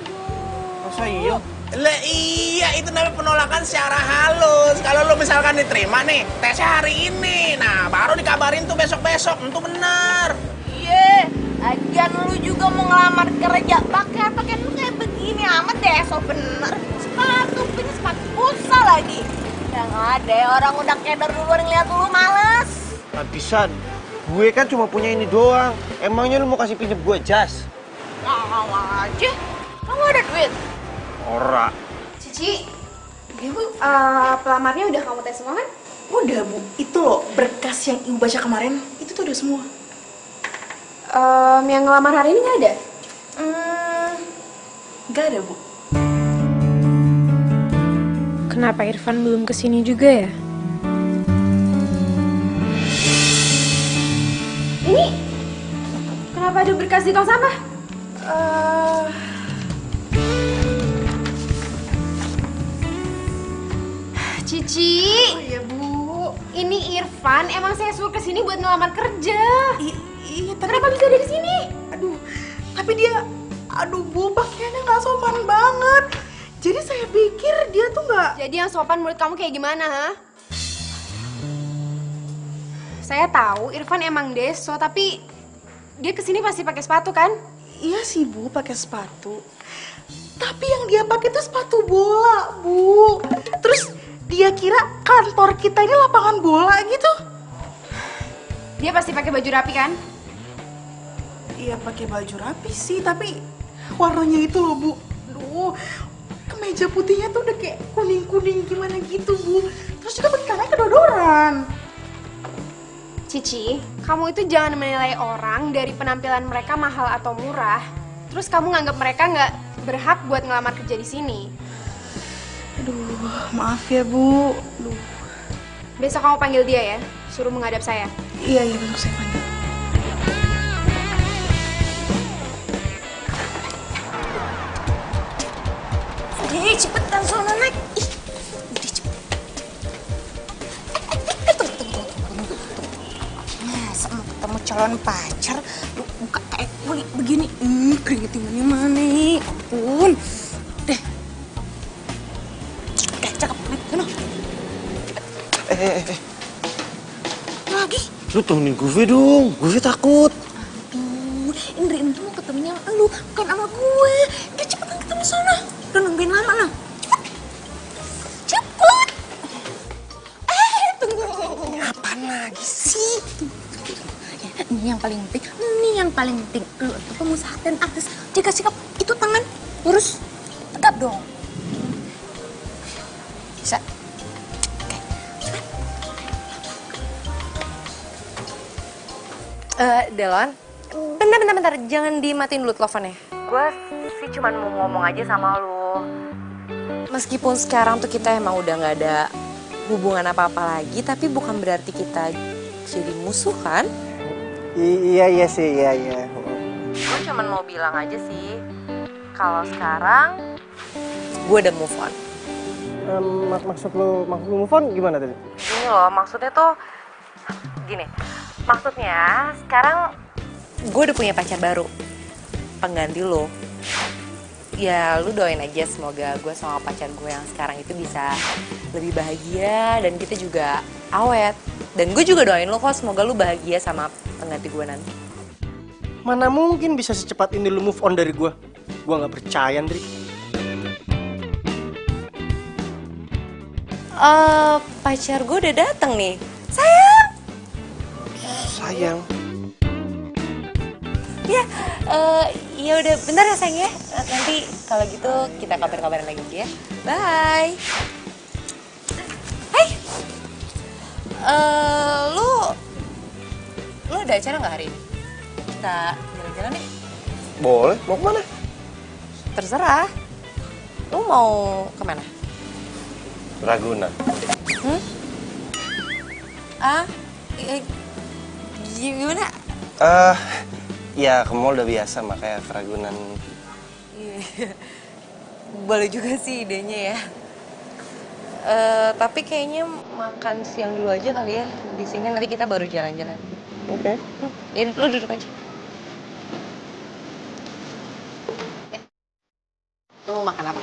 Masa iya? Lah iya, itu namanya penolakan secara halus. Kalau lu misalkan diterima nih, tesnya hari ini. Nah, baru dikabarin tuh besok-besok. Itu benar. Iya, agian lu juga mau ngelamar kerja. Pakaian lu kayak begini amat deh, so bener. Sepatu, punya sepatu busa lagi. Yang ada orang udah keder duluan ngeliat lu males. Habisan, gue kan cuma punya ini doang. Emangnya lu mau kasih pinjem gue jas? Mau aja. Kamu ada duit? Ora. Cici, Bu, pelamarnya udah kamu tes semua kan? Udah Bu, itu loh berkas yang Ibu baca kemarin, itu tuh udah semua. Yang ngelamar hari ini nggak ada? Nggak ada Bu. Kenapa Irfan belum kesini juga ya? Ini kenapa ada berkas di tong sampah? Cici. Oh iya Bu. Ini Irfan, emang saya suruh kesini buat ngelamar kerja. Iya, tapi kenapa bisa ada di sini? Aduh, tapi dia, Bu, pakaiannya nggak sopan banget. Jadi saya pikir dia tuh nggak. Jadi yang sopan menurut kamu kayak gimana, ha? Saya tahu Irfan emang deso, tapi dia kesini pasti pakai sepatu kan? Iya sih Bu, pakai sepatu. Tapi yang dia pakai tuh sepatu bola, Bu. Terus dia kira kantor kita ini lapangan bola gitu. Dia pasti pakai baju rapi kan? Iya pakai baju rapi sih, tapi warnanya itu loh Bu. Duh, kemeja putihnya tuh udah kayak kuning-kuning gimana gitu Bu. Terus juga pakai tangannya kedodoran. Cici, kamu itu jangan menilai orang dari penampilan mereka mahal atau murah. Terus kamu nganggap mereka nggak berhak buat ngelamar kerja di sini. Aduh, maaf ya Bu. Duh. Besok kamu panggil dia ya, suruh menghadap saya. Iya, besok saya panggil. Udah cepetan sono naik. Ih, udah cepet. Tunggu. Masa mau ketemu calon pacar, lu buka kayak kulit begini. Keringetin mana-mana. Ampun. Deh. Cakep. Sana. Lagi. Lu temenin gue dong, gue takut. Aduh, Indri itu mau ketemunya sama lu, bukan sama gue. Udah cepetan ketemu sana. Udah nungguin lama lah. Cepet. Tunggu. Apaan paling penting lu tuh pengusaha dan artis. Jaga sikap, itu tangan lurus, tegap dong. Bisa. Delon, bentar, jangan dimatiin dulu teleponnya. Gue sih cuman mau ngomong aja sama lu. Meskipun sekarang tuh kita emang udah gak ada hubungan apa-apa lagi, tapi bukan berarti kita jadi musuh kan? Iya sih. Gue cuman mau bilang aja sih, kalau sekarang gue udah move on. Maksud lu move on gimana tadi? Ini loh, maksudnya tuh gini. Maksudnya sekarang gue udah punya pacar baru, pengganti lo. Ya lu doain aja semoga gue sama pacar gue yang sekarang itu bisa lebih bahagia dan kita juga awet. Dan gue juga doain lo kok semoga lu bahagia sama pengganti gue nanti. Mana mungkin bisa secepat ini lu move on dari gue? Gue gak percaya, Andri. Pacar gue udah dateng nih. Sayang. Ya udah bentar ya sayang ya. Nanti kalau gitu kita kabar-kabaran lagi ya. Bye. Hai. Lu ada acara nggak hari ini? Kita jalan-jalan nih. Boleh, mau kemana? Terserah. Lu mau kemana? Ragunan. Gimana? Ya ke mall udah biasa, makanya ke Ragunan. Iya. Boleh juga sih idenya ya. Tapi kayaknya makan siang dulu aja kali ya. Di sini nanti kita baru jalan-jalan. Oke. Ini lu duduk aja. Lu mau makan apa?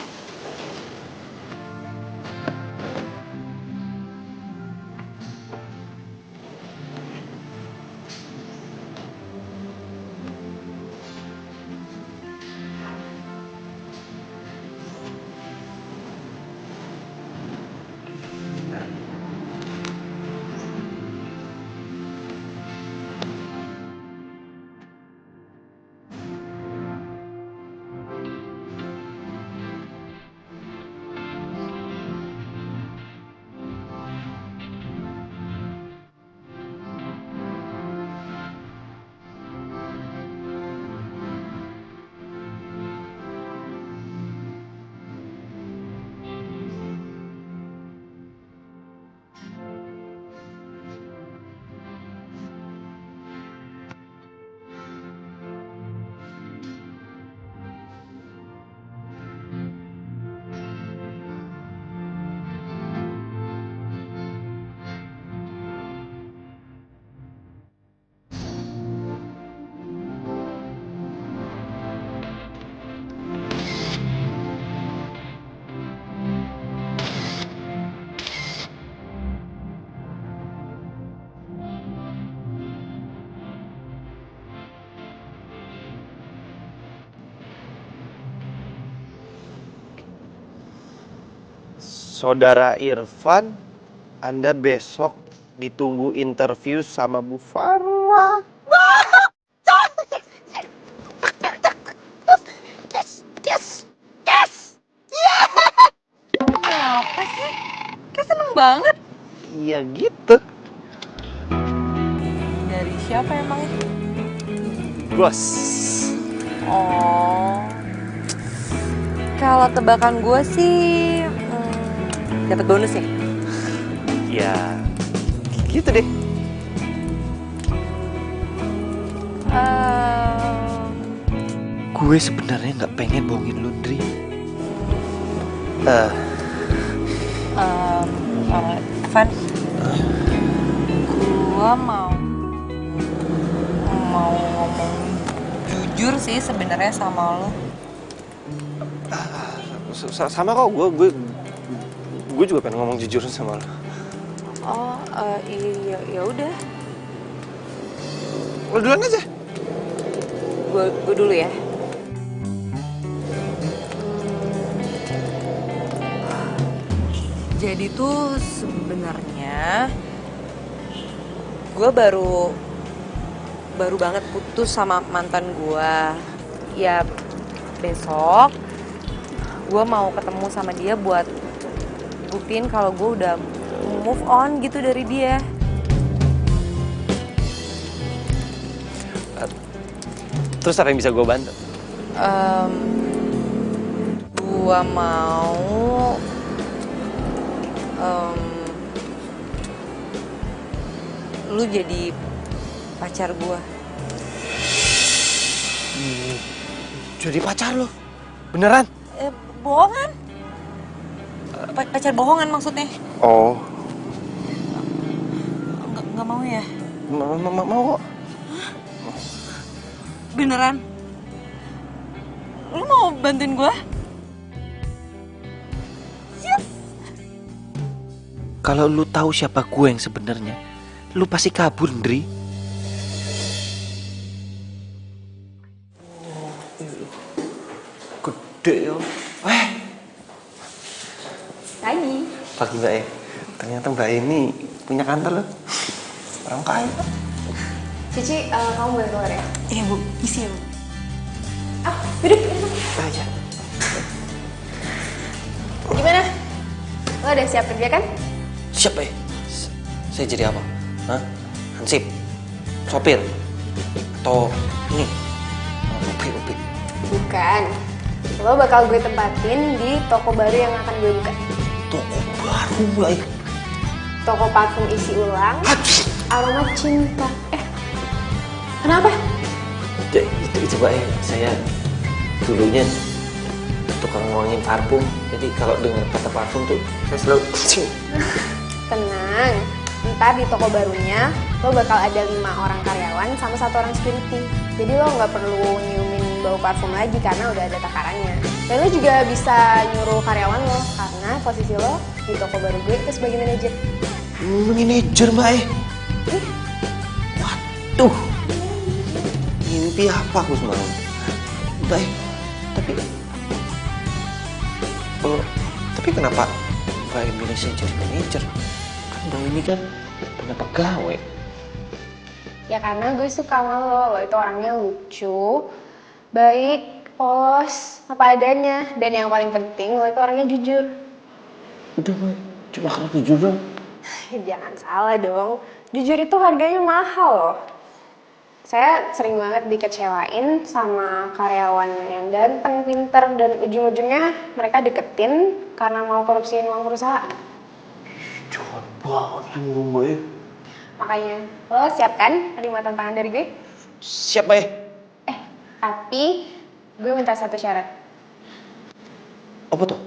Saudara Irfan, Anda besok ditunggu interview sama Bu Farwa. Yes. Apa sih? Kayak seneng banget. Iya gitu. Dari siapa emang itu? Bos. Oh. Kalau tebakan gue sih dapat bonus ya? Ya, gitu deh. Gue sebenarnya nggak pengen bohongin lu, Ndri. Evan, gue mau ngomong jujur sih sebenarnya sama lo. Sama kok, gue juga pengen ngomong jujur sama lo. Oh, iya, ya udah. Lo duluan aja. Gue dulu ya. Jadi tuh sebenarnya gue baru baru banget putus sama mantan gue. Ya besok gue mau ketemu sama dia buat buktiin kalau gue udah move on gitu dari dia. Terus apa yang bisa gue bantu? Gue mau lu jadi pacar gue. Jadi pacar lo? Beneran? Bohongan? Pacar bohongan maksudnya? Oh. Nggak mau ya? Mau kok. Beneran? Lu mau bantuin gue? Yes. Kalau lu tahu siapa gue yang sebenarnya, lu pasti kabur, Ndri. Gede ya. Pagi. Pagi Mbak E. Ternyata Mbak E ini punya kantor loh. Orang kaya. Cici, kamu boleh keluar ya? Iya Bu, isi ya Bu. Duduk. Aja. Gimana? Lo udah siap kerja kan? Siap ya? Saya jadi apa? Hah? Hansip? Sopir? Atau ini? Upik. Bukan. Lo bakal gue tempatin di toko baru yang akan gue buka. Toko baru Mbak? Toko parfum isi ulang, aroma cinta. Kenapa? Itu Mbak E, saya dulunya tukang ngomongin parfum. Jadi kalau dengar kata parfum tuh saya selalu Tenang, ntar di toko barunya lo bakal ada 5 orang karyawan sama 1 orang security. Jadi lo nggak perlu nyiumin bau parfum lagi karena udah ada takarannya. Dan lo juga bisa nyuruh karyawan lo karena posisi lo di toko baru gue itu sebagai manajer. Manajer Mbak E? Waduh, mimpi apa aku semalam? Mbak E, tapi kenapa Mbak E milih saya jadi manajer? Kan Mbak ini kan punya pegawai. Ya karena gue suka sama lo itu orangnya lucu, baik, polos, apa adanya. Dan yang paling penting lo itu orangnya jujur. Udah Mbak, cuma karena jujur dong. Jangan salah dong, jujur itu harganya mahal loh. Saya sering banget dikecewain sama karyawan yang ganteng, pinter, dan ujung-ujungnya mereka deketin karena mau korupsiin uang perusahaan. Jahat banget tuh Mbak E. Makanya, lo siap kan terima tantangan dari gue? Siap Mbak E. Tapi gue minta satu syarat. Apa tuh?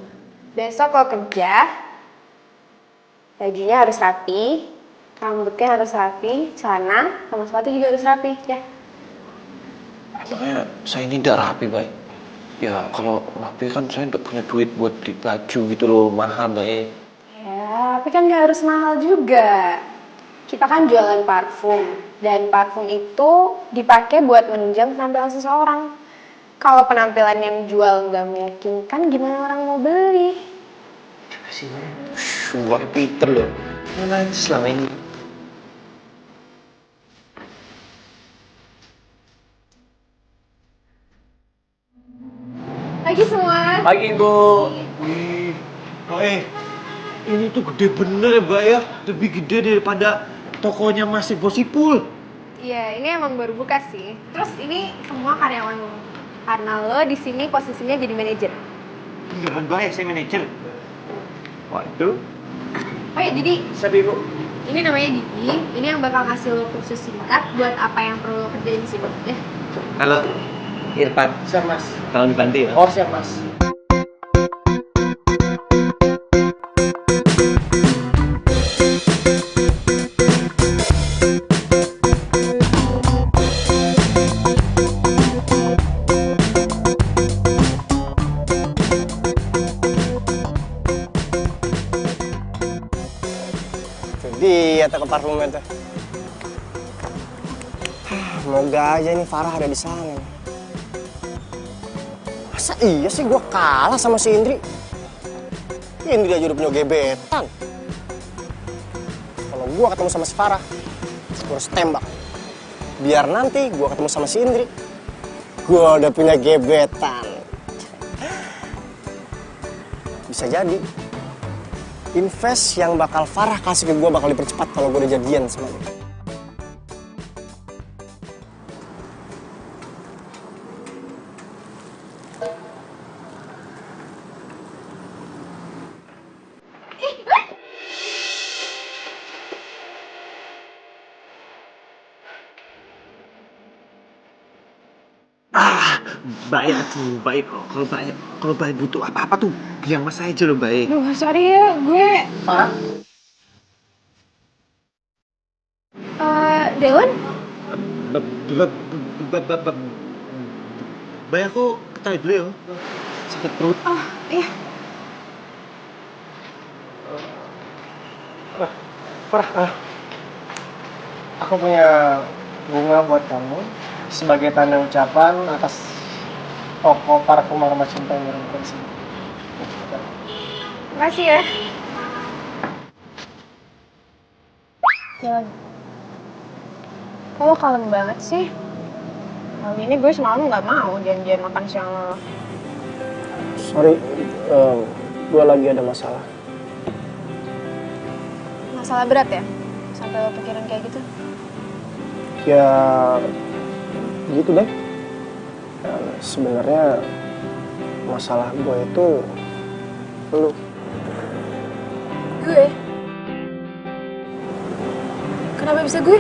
Besok lo kerja, bajunya harus rapi, rambutnya harus rapi, celana sama sepatu juga harus rapi, ya. Emangnya saya ini tidak rapi, Bay? Ya kalau rapi kan saya tidak punya duit buat beli baju gitu loh, mahal, Bay. Ya, tapi kan nggak harus mahal juga. Kita kan jualan parfum, dan parfum itu dipakai buat menunjang penampilan seseorang. Kalau penampilan yang jual nggak meyakinkan, gimana orang mau beli? Sih, wah Peter loh. Mana selama ini? Pagi semua. Pagi Bu. Wih, ini tuh gede bener ya Mbak ya. Lebih gede daripada tokonya Mas Bosipul. Iya, ini emang baru buka sih. Terus ini semua karyawan lo. Karena lo di sini posisinya jadi manajer. Beneran Mbak ya, saya manajer. Waduh. Oh ya, Didi. Siapa Ibu? Ini namanya Didi. Ini yang bakal kasih lo kursus singkat buat apa yang perlu lo kerjain di sini, ya. Halo. Irfan. Siap Mas. Tolong dibantu ya. Oh siap Mas. Dia tuh ke parfumnya tuh. Semoga aja nih Farah ada di sana. Masa iya sih gue kalah sama si Indri? Indri aja udah punya gebetan. Kalau gue ketemu sama si Farah, gue harus tembak. biar nanti gue ketemu sama si Indri, gue udah punya gebetan. Bisa jadi invest yang bakal Farah kasih ke gue bakal dipercepat kalau gue udah jadian sama dia. Baik tuh, baik. Kalau baik butuh apa-apa tuh, bilang mas aja loh, baik. Duh, sorry ya, gue... Dewan? Baik, aku ke toilet dulu ya. Sakit perut. Oh, iya. Farah, aku punya bunga buat kamu sebagai tanda ucapan atas toko parfum Aroma Cinta yang baru buka di sini. Makasih ya. Jalan. Kok lo kalem banget sih? Kali ini gue semalam nggak mau janjian makan siang lo. Sorry, gue lagi ada masalah. Masalah berat ya? Sampai lo pikiran kayak gitu? Ya, gitu deh. Dan sebenarnya masalah gue itu lu. Gue? Kenapa bisa gue?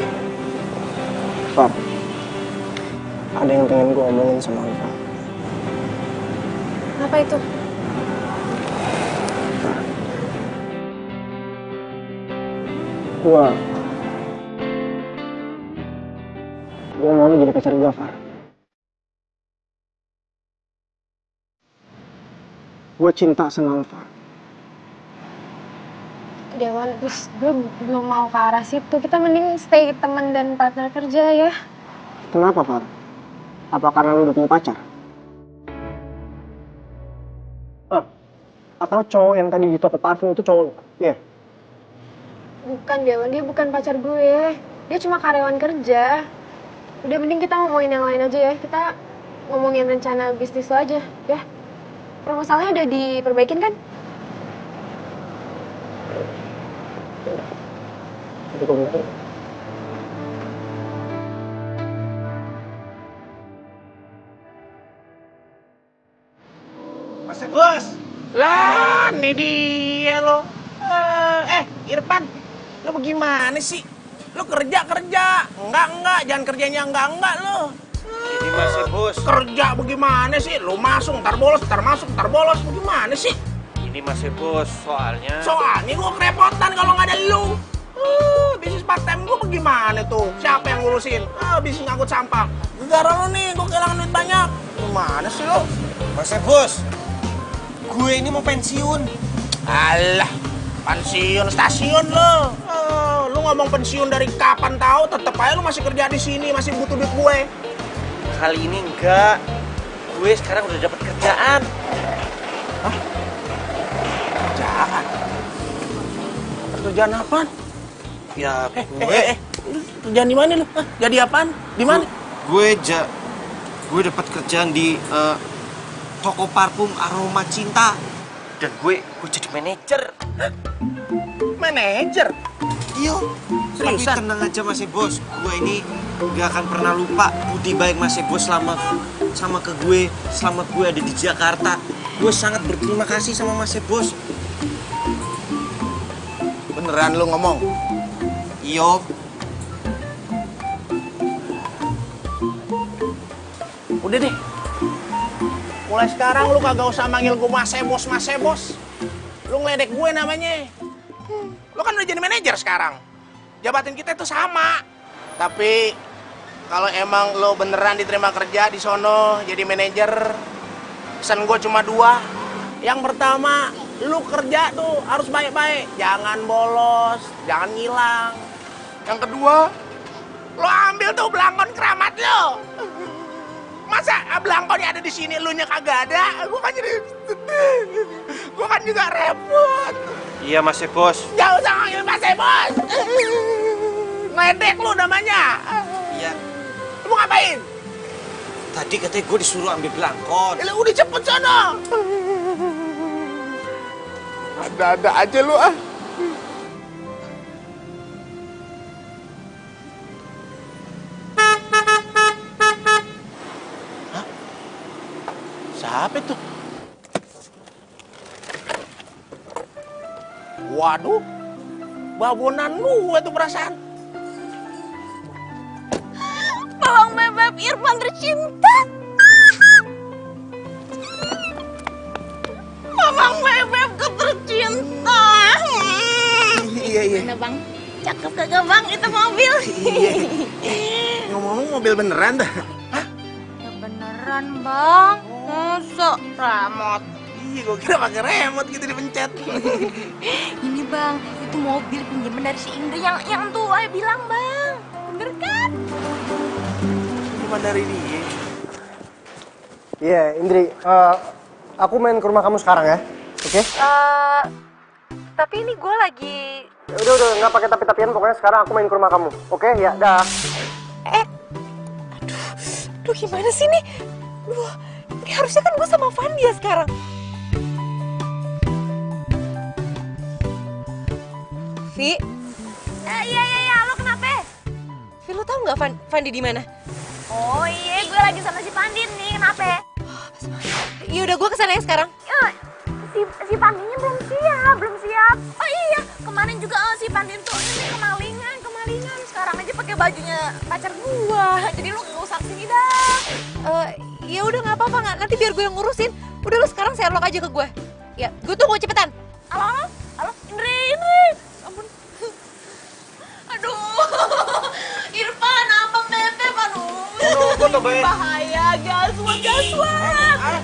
Far, ada yang pengen gue omongin sama lu, Far. Apa itu? Gue mau lu jadi pacar gue, Far. Gue cinta sama lu, Far. Dewan, terus gue belum mau ke arah situ. Kita mending stay teman dan partner kerja ya. Kenapa, Far? Apa karena lu udah punya pacar? Atau cowok yang tadi di toko parfum itu cowok lu? Iya. Bukan, Dewan. Dia bukan pacar gue. Dia cuma karyawan kerja. Udah, mending kita ngomongin yang lain aja ya. Kita ngomongin rencana bisnis lo aja, ya. Permasalahannya udah diperbaikin kan? Mas Bos. Lah, ini dia lo. Irfan, lo bagaimana sih? Lo kerja. Enggak, jangan kerjanya enggak lo. Ini masih bos. Kerja bagaimana sih? Lo masuk, ntar bolos, ntar masuk, ntar bolos. Bagaimana sih? Ini masih bos, soalnya Gue kerepotan kalau nggak ada lu. Bisnis part time gue bagaimana tuh? Siapa yang ngurusin? Bisnis ngangkut sampah. Gara lo nih, gue kehilangan duit banyak. Gimana sih lo? masih bos. Gue ini mau pensiun. Alah, pensiun stasiun lo. Lu ngomong pensiun dari kapan tahu? Tetep aja lu masih kerja di sini, masih butuh duit gue. Kali ini enggak. Gue sekarang udah dapat kerjaan. Hah? Kerjaan? Kerjaan apaan? Ya, lu kerjaan di mana lu? Jadi apaan? Di mana? Gue dapat kerjaan di toko parfum Aroma Cinta. Dan gue jadi manajer. Manajer? Iya. Tapi tenang aja Mas Bos. Gue ini gak akan pernah lupa budi baik Mas Bos sama ke gue selama gue ada di Jakarta. Gue sangat berterima kasih sama Mas Bos. Beneran lu ngomong? Iya. Udah deh. Mulai sekarang lu kagak usah manggil gue Mas Bos. Lu ngeledek gue namanya. Lu kan udah jadi manajer sekarang. Jabatan kita itu sama. Tapi kalau emang lu beneran diterima kerja di sono jadi manajer, pesan gue cuma 2. Yang pertama, lu kerja tuh harus baik-baik. Jangan bolos, jangan ngilang. Yang kedua, lu ambil tuh belangkon keramat lu. Masa belangkon ada di sini, lu nya kagak ada? Gue kan jadi gue kan juga repot. Iya Mas Bos. Gak usah manggil Mas Bos. Ngeledek lu namanya. Iya. mau ngapain? Tadi katanya gue disuruh ambil belangkon. Ya udah cepet sana. Ada-ada aja lu ah. Hah? Siapa itu? Waduh, babonan lu itu perasaan. Bawang bebek Irfan tercinta. Bawang bebek tercinta. Iya, iya. Mana bang? Cakep kagak bang itu mobil? Iya. Ngomong-ngomong mobil beneran dah. Ya beneran bang, masa remote? Iya, gue kira pakai remote gitu dipencet. Ini bang, itu mobil pinjaman dari si Indri yang tuh ayah bilang bang, bener kan? Cuma dari dia. Iya, Indri. Aku main ke rumah kamu sekarang ya, oke? Tapi ini gue lagi... Udah, nggak pakai tapi-tapian. Pokoknya sekarang aku main ke rumah kamu, oke? Ya, dah. Aduh gimana sih nih? Duh, ini harusnya kan gue sama Vandia sekarang. Vi? Iya, lo kenapa? Vi, lo tau nggak Vandi di mana? Oh iya, gue lagi sama si Pandin nih, kenapa? Ya udah gue kesana ya sekarang. Si Pandinnya belum siap. Oh iya, kemarin juga si Pandin tuh ini kemalingan. Sekarang aja pakai bajunya pacar gua. Jadi lu nggak usah kesini dah. Ya udah nggak apa-apa, nggak. Nanti biar gue yang ngurusin. Udah lo sekarang Sherlock aja ke gue. Ya, gue tunggu cepetan. Halo, Indri. Ampun. Aduh, Irfan, abang bebek, aduh. Bahaya, gaswat.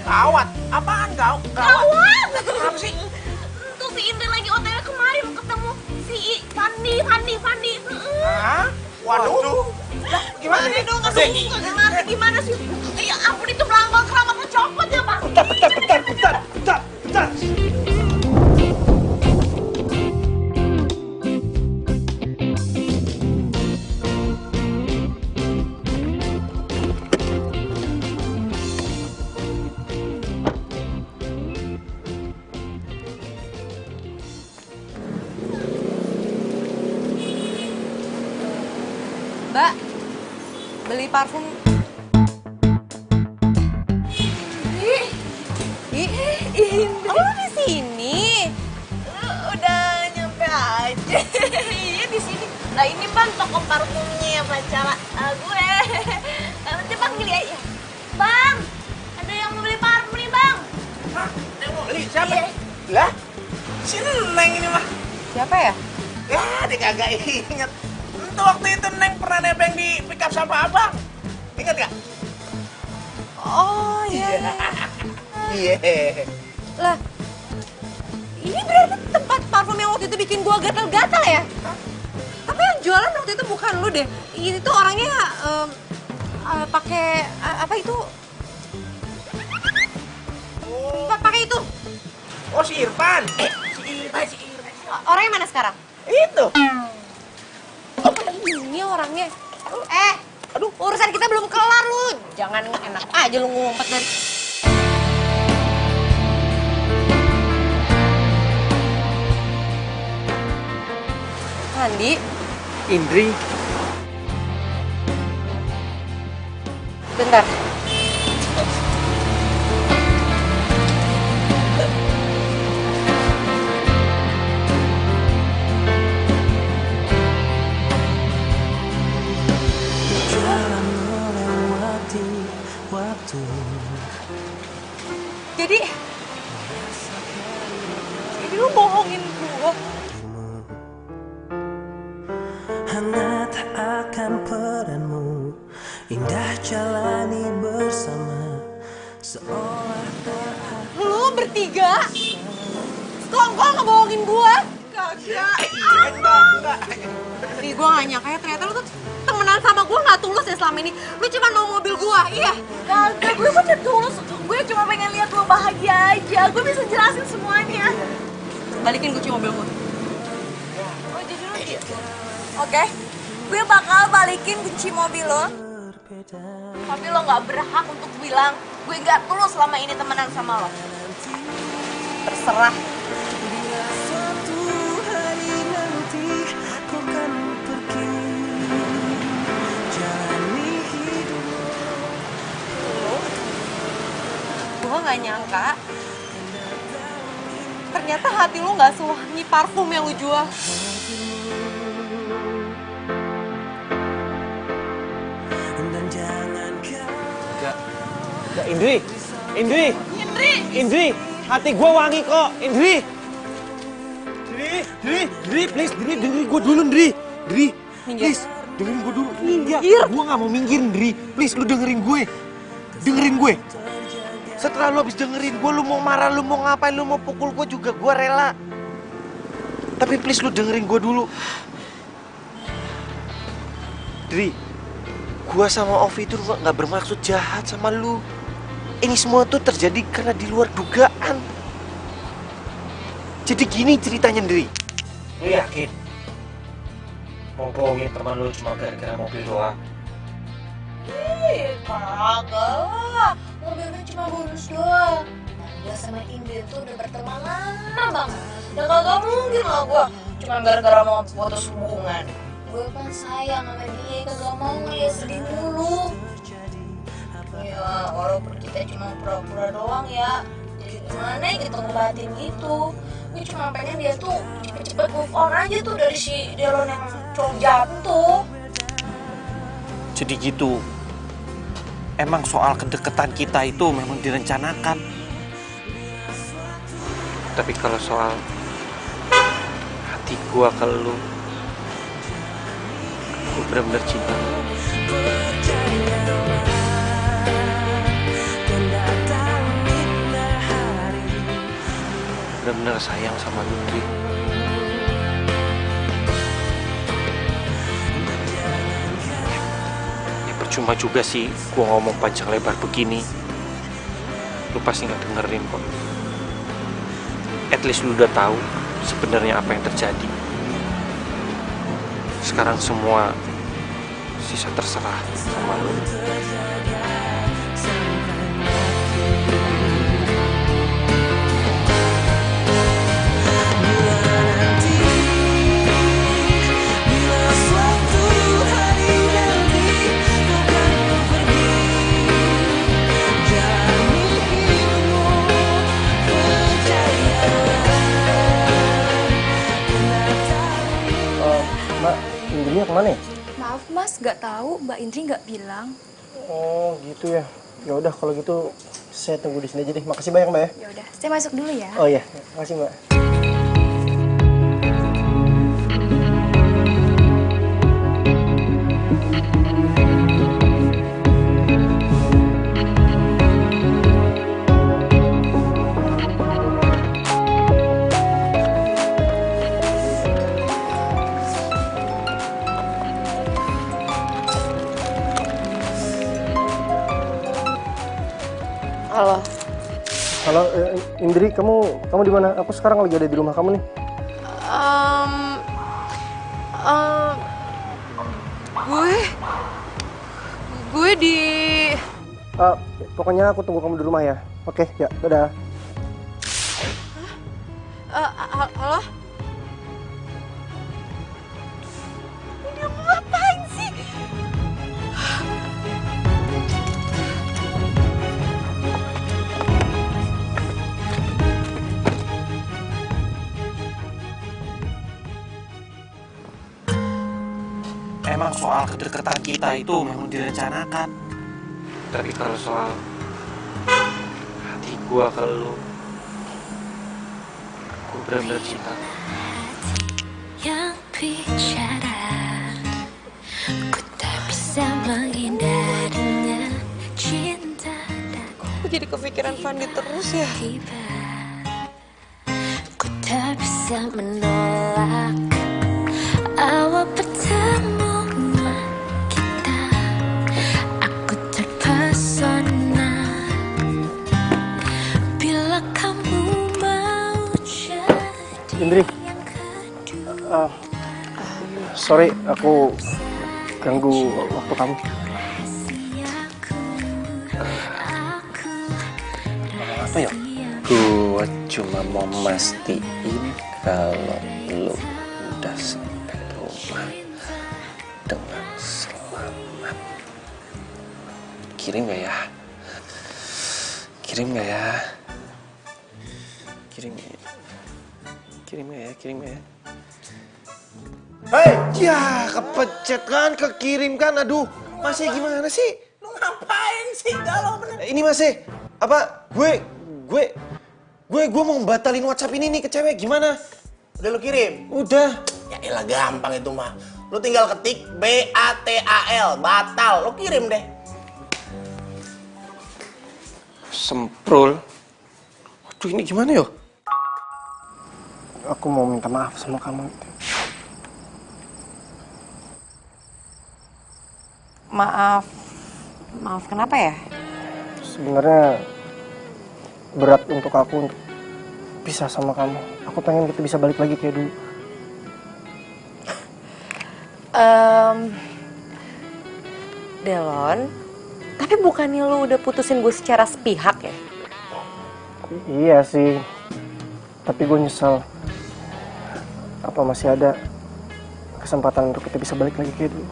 Gawat. Apaan kau? Gawat. Apa sih? Tuh si Indri lagi OTW kemarin ketemu si Fandi. Hah? Waduh. Lah, gimana dong? Aduh, nggak ngerti gimana sih? Ya ampun, itu belangkon keramatnya copot ya, Bang. Bentar. Mbak, beli parfum. Oh, di sini. Udah nyampe aja. Iya di sini. Nah ini bang toko parfumnya pacar gue. Nanti bang beli aja. Bang, ada yang mau beli parfum nih bang. Hah? Yang mau beli siapa? Lah, si Neng ini mah. Siapa ya? Ya, dia kagak inget. Itu waktu itu Neng pernah nebeng di pick up sama abang. Ingat gak? Oh iya. Iya. Lah, ini berarti tempat parfum yang waktu itu bikin gua gatal-gatal ya? Tapi yang jualan waktu itu bukan lu deh. Ini tuh orangnya pakai apa itu? Pakai itu. Oh, si Irfan. Si Irfan. Orangnya mana sekarang? Itu. Ini orangnya. Aduh, urusan kita belum kelar lu. Jangan enak aja lu ngumpet dari... Andi. Indri. Bentar. Jalan melewati waktu. Jadi lu bohongin gua. Hangat akan peranmu, indah jalani bersama, seolah tak ada. Lu bertiga sekongkol ngebohongin gua. Kagak. Enggak. Nih gua gak nyangka ya ternyata lu tuh temenan sama gua gak tulus ya selama ini. Lu cuma mau mobil gua, iya. Kagak, gue bener tulus. Gue cuma pengen lihat lo bahagia aja. Gue bisa jelasin semuanya. Balikin kunci mobil gua. Oh, jujur. Oke, gue bakal balikin kunci mobil lo. Tapi lo gak berhak untuk bilang gue gak tulus selama ini temenan sama lo. Terserah. Gue gak nyangka ternyata hati lo gak sewangi parfum yang lo jual. Enggak, Indri, hati gue wangi kok, Indri, please, dengerin gue dulu, please, dengerin gue dulu, enggak, gue gak mau minggir, please, lu dengerin gue, setelah lu habis dengerin gue, lu mau marah, lu mau ngapain, lu mau pukul gue juga, gue rela, tapi please lu dengerin gue dulu, gue sama Ovi itu gak bermaksud jahat sama lu. Ini semua tuh terjadi karena di luar dugaan. Jadi gini ceritanya, Ndri. Lu yakin? Mau bohongin teman lu cuma gara-gara mobil doang? Kagak lah, mobilnya cuma bonus doang. Gue sama Indri tuh udah berteman lama banget. Dan kagak mungkin lah gue cuma gara-gara mau putus hubungan. Gue kan sayang sama dia, kagak mau ngeliat sedih dulu. Ya, walaupun kita cuma pura-pura doang ya. Jadi gimana ya kita ngebatin gitu. Gue cuma pengen dia tuh cepet-cepet move on aja tuh dari si Delon yang cowok jatuh. Jadi gitu. Emang soal kedekatan kita itu memang direncanakan. Tapi kalau soal hati gua ke lu, gua benar-benar cinta. Benar-benar sayang sama lu, Dri. Ya percuma juga sih gua ngomong panjang lebar begini. Lu pasti nggak dengerin kok. At least lu udah tahu sebenarnya apa yang terjadi. Sekarang semua sisa terserah sama lu. Mbak, Indrinya kemana ya? Maaf Mas, nggak tahu. Mbak Indri nggak bilang. Oh gitu ya. Ya udah kalau gitu saya tunggu di sini aja deh. Makasih banyak Mbak ya. Ya udah, saya masuk dulu ya. Oh iya, makasih Mbak. Halo. Halo, Indri, kamu di mana? Aku sekarang lagi ada di rumah kamu nih. Gue di... Pokoknya aku tunggu kamu di rumah ya. Oke, ya, dadah. Halo? Dia mau ngapain sih? Emang soal kedekatan kita itu memang direncanakan. Tapi kalau soal hati gua ke lu, gua benar-benar cinta. Yang bicara, ku tak bisa menghindarinya. Cinta dan Aku jadi kepikiran Fandi terus ya. ku tak bisa menolak awal pertemuan kita. Aku terpesona bila kamu mau jadi Indri. Sorry, aku ganggu waktu kamu. apa ya? Gue cuma mau mastiin kalau lu udah sampai rumah dengan selamat. Kirim gak ya? Kirim gak ya? Kirim gak ya? Kirim gak ya? Kirim gak ya? Hei! Ya, kepencet kan, kekirim kan. Aduh, masih gimana sih? Lu ngapain sih? Galau bener. Ini masih, apa, gue mau batalin WhatsApp ini nih ke cewek, gimana? Udah lu kirim? Udah. Ya elah gampang itu mah. Lu tinggal ketik BATAL, batal. Lu kirim deh. Semprul. Waduh, ini gimana yo? Aku mau minta maaf sama kamu. Maaf. Maaf kenapa ya? Sebenarnya berat untuk aku untuk pisah sama kamu. Aku pengen kita bisa balik lagi kayak dulu. Delon, tapi bukannya lu udah putusin gue secara sepihak ya? Iya sih, tapi gue nyesel. Apa masih ada kesempatan untuk kita bisa balik lagi kayak dulu?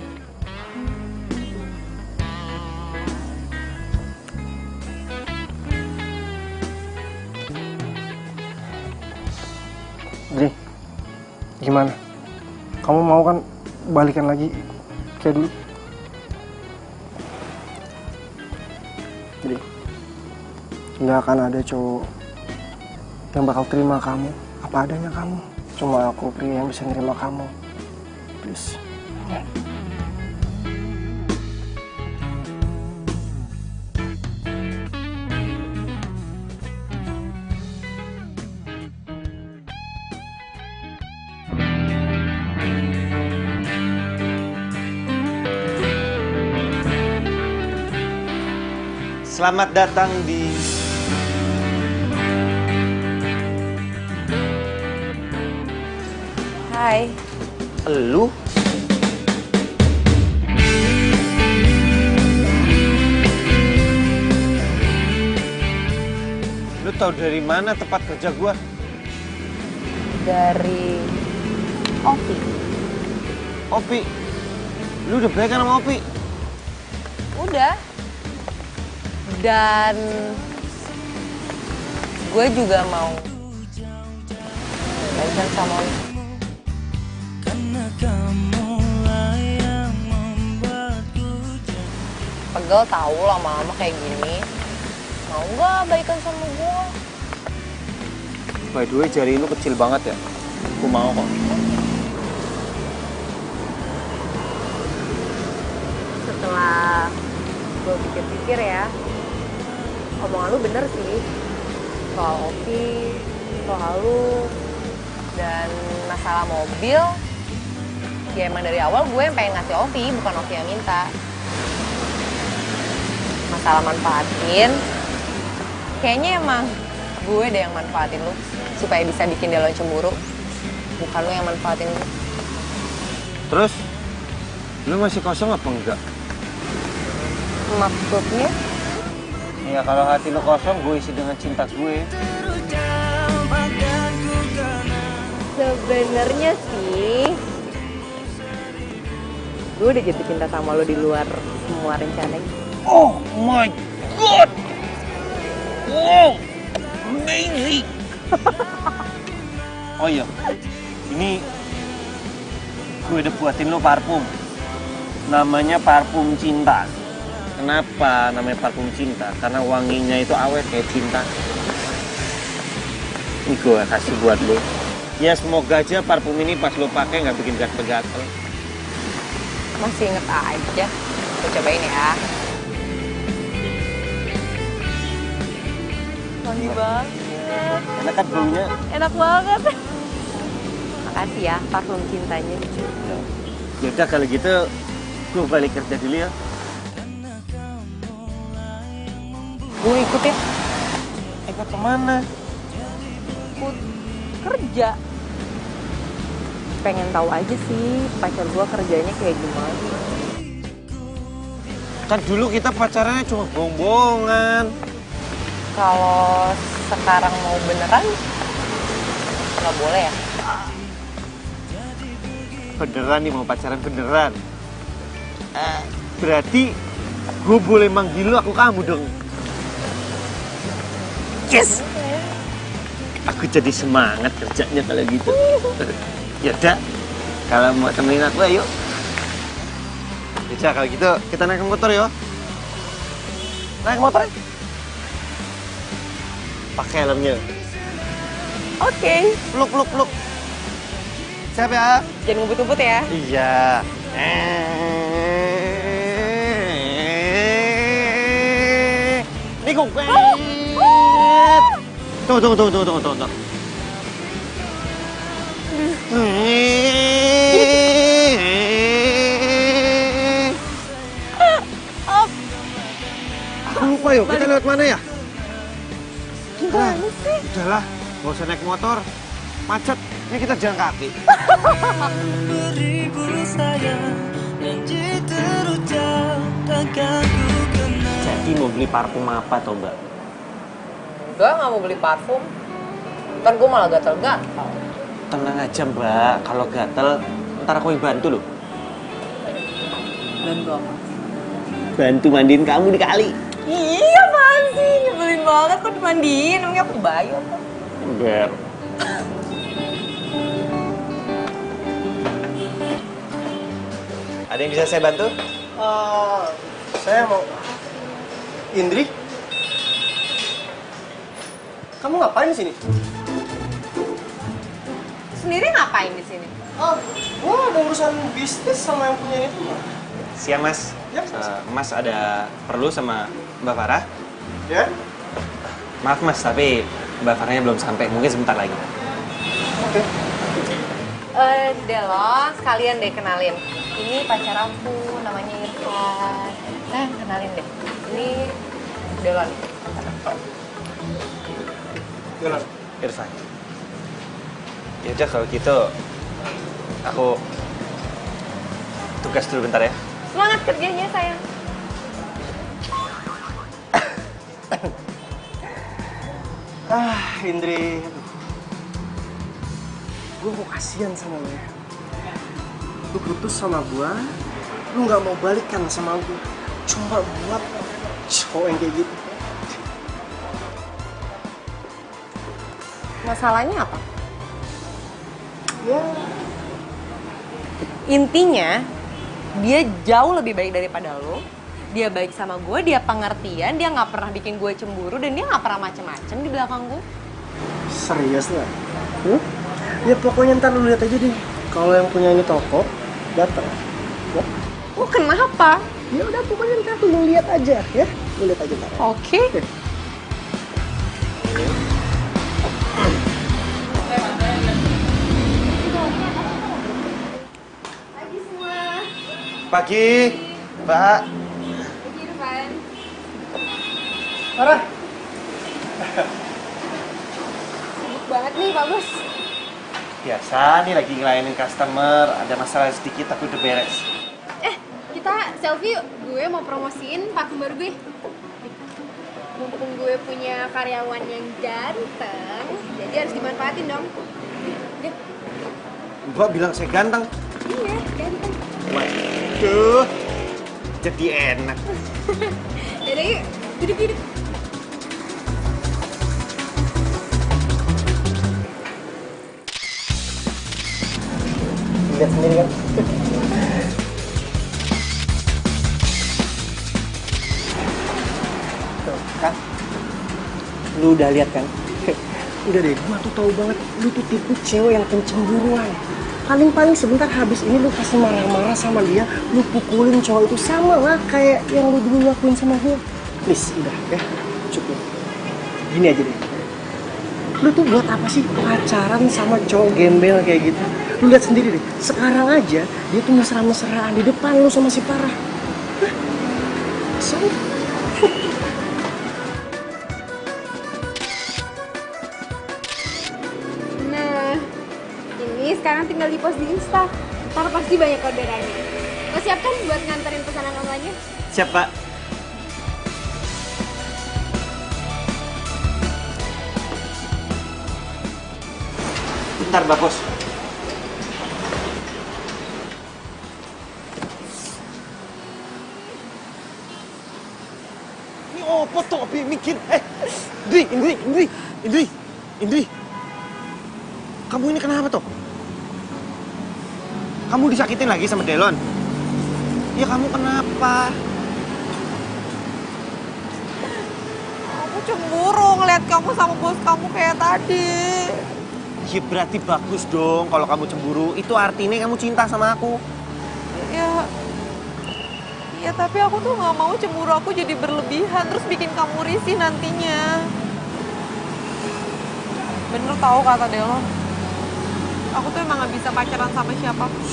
Dri, gimana? Kamu mau kan balikan lagi kayak dulu? Dri, nggak akan ada cowok yang bakal terima kamu apa adanya kamu. Cuma aku pria yang bisa nerima kamu. Please. Ya. Selamat datang di Hai. Lu? Lu tahu dari mana tempat kerja gua? Dari Opi. Opi? Lu udah baikan sama Opi? Udah. Dan gue juga mau baikan sama lu. Pegel tahu lama-lama kayak gini. Mau nggak baikan sama gue? By the way, jari lu kecil banget ya? Aku mau kok. Setelah gue pikir-pikir ya, omongan lu bener sih. Soal Opi, soal lu, dan masalah mobil, ya emang dari awal gue yang pengen ngasih Opi, bukan Opi yang minta. Masalah manfaatin, kayaknya emang gue deh yang manfaatin lu, supaya bisa bikin dia lo cemburu, bukan lu yang manfaatin gue. Terus, lu masih kosong apa enggak? Maksudnya? Ya kalau hati lu kosong, gue isi dengan cinta gue. Sebenarnya sih, gue udah jatuh cinta sama lo di luar semua rencana. Oh my god! Wow! Amazing! Oh iya, ini gue udah buatin lo parfum. Namanya parfum cinta. Kenapa namanya parfum cinta? Karena wanginya itu awet kayak cinta. Ini gue kasih buat lo. Ya semoga aja parfum ini pas lo pakai nggak bikin gatel-gatel. Masih inget aja. Gue cobain ya. Wangi banget. Enak kan baunya? Enak banget. Makasih ya parfum cintanya. Yaudah kalau gitu gue balik kerja dulu ya. Gue ikut ya. Ikut kemana? Ikut kerja. Pengen tahu aja sih pacar gue kerjanya kayak gimana. Kan dulu kita pacarannya cuma bohong-bohongan. Kalau sekarang mau beneran, nggak boleh ya? Beneran nih mau pacaran beneran. Berarti gue boleh manggil lu aku kamu dong. Yes. Aku jadi semangat kerjanya kalau gitu. Ya udah, kalau mau temenin aku ayo. Ya kalau gitu kita naik motor ya. Naik motor. Pakai helmnya. Oke. Peluk. Siap ya? Jangan ngebut-ngebut ya. Iya. Ini kumpet. Tunggu. Aku lupa yuk, kita lewat mana ya? Gimana sih? Udahlah, gak usah naik motor. Macet, ini kita jalan kaki. Beriku sayang, janji terucap takkan ku kenal. Jadi mau beli parfum apa toh mbak? Enggak mau beli parfum. Ntar gue malah gatel-gatel. Tenang aja mbak, kalau gatel ntar aku yang bantu loh. Bantu apa? Bantu mandiin kamu di kali. Iya apaan sih? Nyebelin banget kok dimandiin. Emangnya aku bayu apa? Enggak. Ada yang bisa saya bantu? Saya mau... Indri? Kamu ngapain di sini? Sendiri ngapain di sini? Oh, gua ada urusan bisnis sama yang punya itu. Siang mas. Ya, Mas ada perlu sama Mbak Farah? Ya? Maaf mas, tapi Mbak Farahnya belum sampai. Mungkin sebentar lagi. Oke. Delo, sekalian deh kenalin. Ini pacar aku, namanya Irfan. Kenalin deh. Ini Delon. Delon. Irfan. Ya udah kalau gitu, aku tugas dulu bentar ya. Semangat kerjanya sayang. Indri. Gue mau kasihan sama lo ya. Lu putus sama gue, lu gak mau balikan sama gue. Cuma buat cowok yang kayak gitu. Masalahnya apa? Ya, intinya dia jauh lebih baik daripada lo. Dia baik sama gue, dia pengertian, dia nggak pernah bikin gue cemburu dan dia nggak pernah macem-macem di belakang gue. serius lah. Ya pokoknya ntar lu lihat aja deh. Kalau yang punya ini toko datang. Ya. Oh kenapa? Ya udah pokoknya ntar lu lihat aja ya. Lu lihat aja ntar. Oke. Pagi, Mbak. Pagi, Irfan. Farah. Sibuk banget nih, Pak Bos. Biasa nih lagi ngelayanin customer, ada masalah sedikit tapi udah beres. Kita selfie yuk. Gue mau promosiin parfum baru gue. Mumpung gue punya karyawan yang ganteng, jadi harus dimanfaatin dong. Yuk. Mbak bilang saya ganteng. Iya, ganteng. Waduh, jadi enak. Yaudah yuk, duduk. Lihat sendiri kan. Tuh, kan? Lu udah lihat kan? Udah deh, gua tuh tahu banget lu tuh tipe cewek yang pencemburuan. Paling sebentar habis ini lu pasti marah-marah sama dia, lu pukulin cowok itu sama lah kayak yang lu dulu lakuin sama gue. Please, udah ya, cukup. Gini aja deh. Lu tuh buat apa sih pacaran sama cowok gembel kayak gitu? Lu lihat sendiri deh, sekarang aja dia tuh mesra-mesraan di depan lu sama si Farah. Hah? So? Nah, ini sekarang tinggal di-post di Insta. Ntar pasti banyak orderannya. Lo siap kan buat nganterin pesanan online-nya? Siap, Pak. Bentar, Mbak Bos. Ini opo tuh Abi mikir? Indri. Kamu ini kenapa toh? Kamu disakitin lagi sama Delon? Ya kamu kenapa? Aku cemburu ngeliat kamu sama bos kamu kayak tadi. Ya berarti bagus dong kalau kamu cemburu. Itu artinya kamu cinta sama aku. Ya tapi aku tuh nggak mau cemburu aku jadi berlebihan terus bikin kamu risih nantinya. Bener tahu kata Delon. Aku tuh emang nggak bisa pacaran sama siapapun.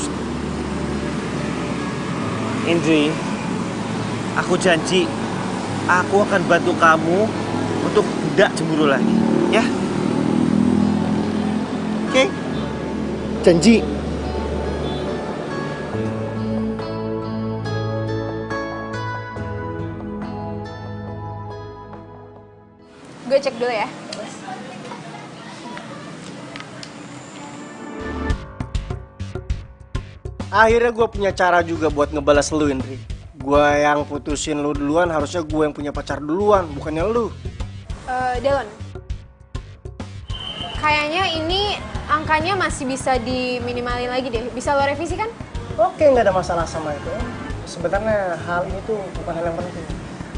Indri, aku janji aku akan bantu kamu untuk tidak cemburu lagi, ya? Oke? Janji. Gue cek dulu ya. Akhirnya gue punya cara juga buat ngebalas lu, Indri. Gue yang putusin lu duluan, harusnya gue yang punya pacar duluan, bukannya lu. Delon, kayaknya ini angkanya masih bisa diminimalin lagi deh. Bisa lo revisi kan? Oke, nggak ada masalah sama itu. Sebenarnya hal ini tuh bukan hal yang penting.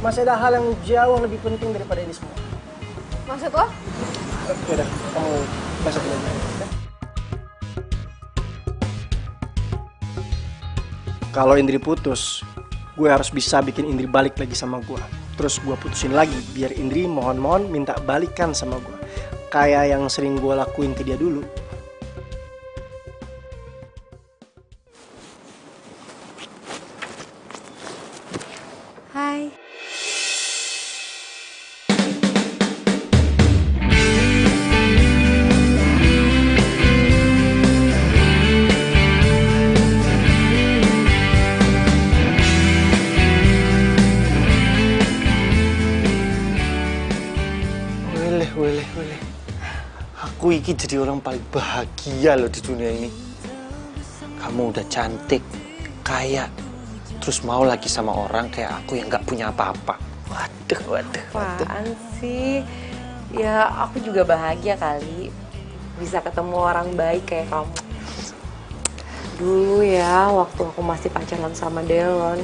Masih ada hal yang jauh lebih penting daripada ini semua. Maksud lo? Yaudah, kamu masuk dulu. Kalau Indri putus, gue harus bisa bikin Indri balik lagi sama gue. Terus gue putusin lagi, biar Indri mohon-mohon minta balikan sama gue. Kayak yang sering gue lakuin ke dia dulu. Hai. Weleh. Aku iki jadi orang paling bahagia loh di dunia ini. Kamu udah cantik, kaya, terus mau lagi sama orang kayak aku yang nggak punya apa-apa. Waduh. Apaan sih? Ya aku juga bahagia kali bisa ketemu orang baik kayak kamu. Dulu ya, waktu aku masih pacaran sama Delon,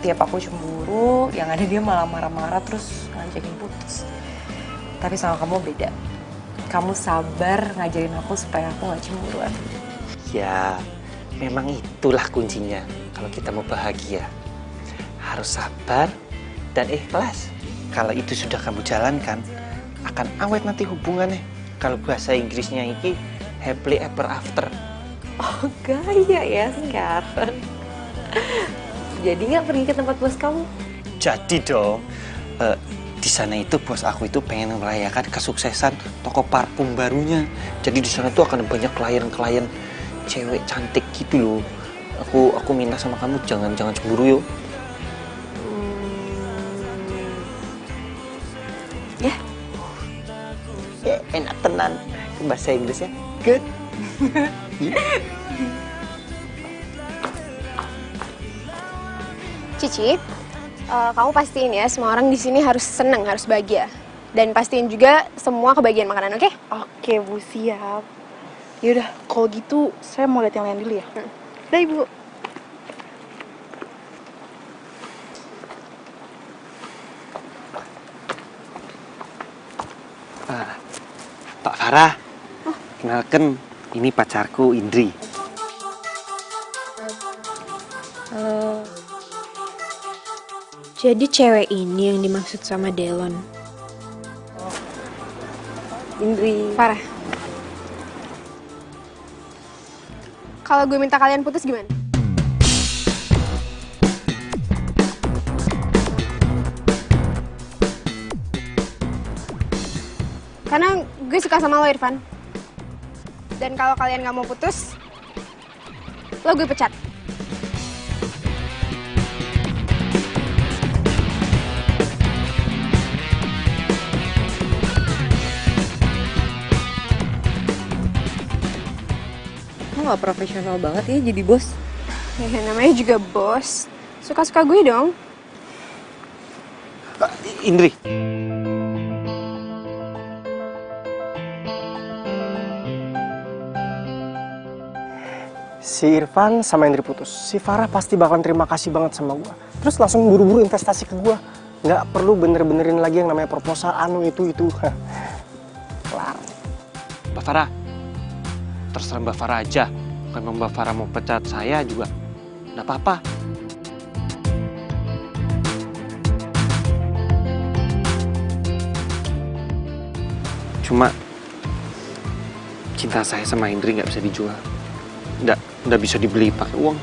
tiap aku cemburu, yang ada dia malah marah-marah terus ngajakin putus. Tapi sama kamu beda. Kamu sabar ngajarin aku supaya aku gak cemburuan. Ya, memang itulah kuncinya kalau kita mau bahagia. Harus sabar dan ikhlas. Kalau itu sudah kamu jalankan, akan awet nanti hubungannya. Kalau bahasa Inggrisnya ini happily ever after. Oh gaya ya sekarang. Jadi nggak pergi ke tempat bos kamu? Jadi dong, di sana itu bos aku itu pengen merayakan kesuksesan toko parfum barunya. Jadi di sana tuh akan banyak klien-klien cewek cantik gitu loh. Aku minta sama kamu jangan cemburu yuk. Ya. Ya enak tenan. Bahasa Inggrisnya good. Cici, kamu pastiin ya semua orang di sini harus seneng, harus bahagia. Dan pastiin juga semua kebagian makanan, oke? Oke, Bu, siap. Yaudah, kalau gitu saya mau lihat yang lain dulu ya. Udah, Ibu. Pak Farah, kenalkan ini pacarku Indri. Halo. Jadi cewek ini yang dimaksud sama Delon. Indri. Farah. Kalau gue minta kalian putus gimana? Karena gue suka sama lo, Irfan. Dan kalau kalian gak mau putus, lo gue pecat. nggak profesional banget ya jadi bos. Ya namanya juga bos. Suka-suka gue dong. Indri. Si Irfan sama Indri putus. Si Farah pasti bakalan terima kasih banget sama gua. Terus langsung buru-buru investasi ke gua. Nggak perlu bener-benerin lagi yang namanya proposal itu. Kelar. Mbak Farah, terserah Mbak Farah aja. Kalau Mbak Farah mau pecat saya juga, nggak apa-apa. Cuma cinta saya sama Indri nggak bisa dijual. Nggak bisa dibeli pakai uang.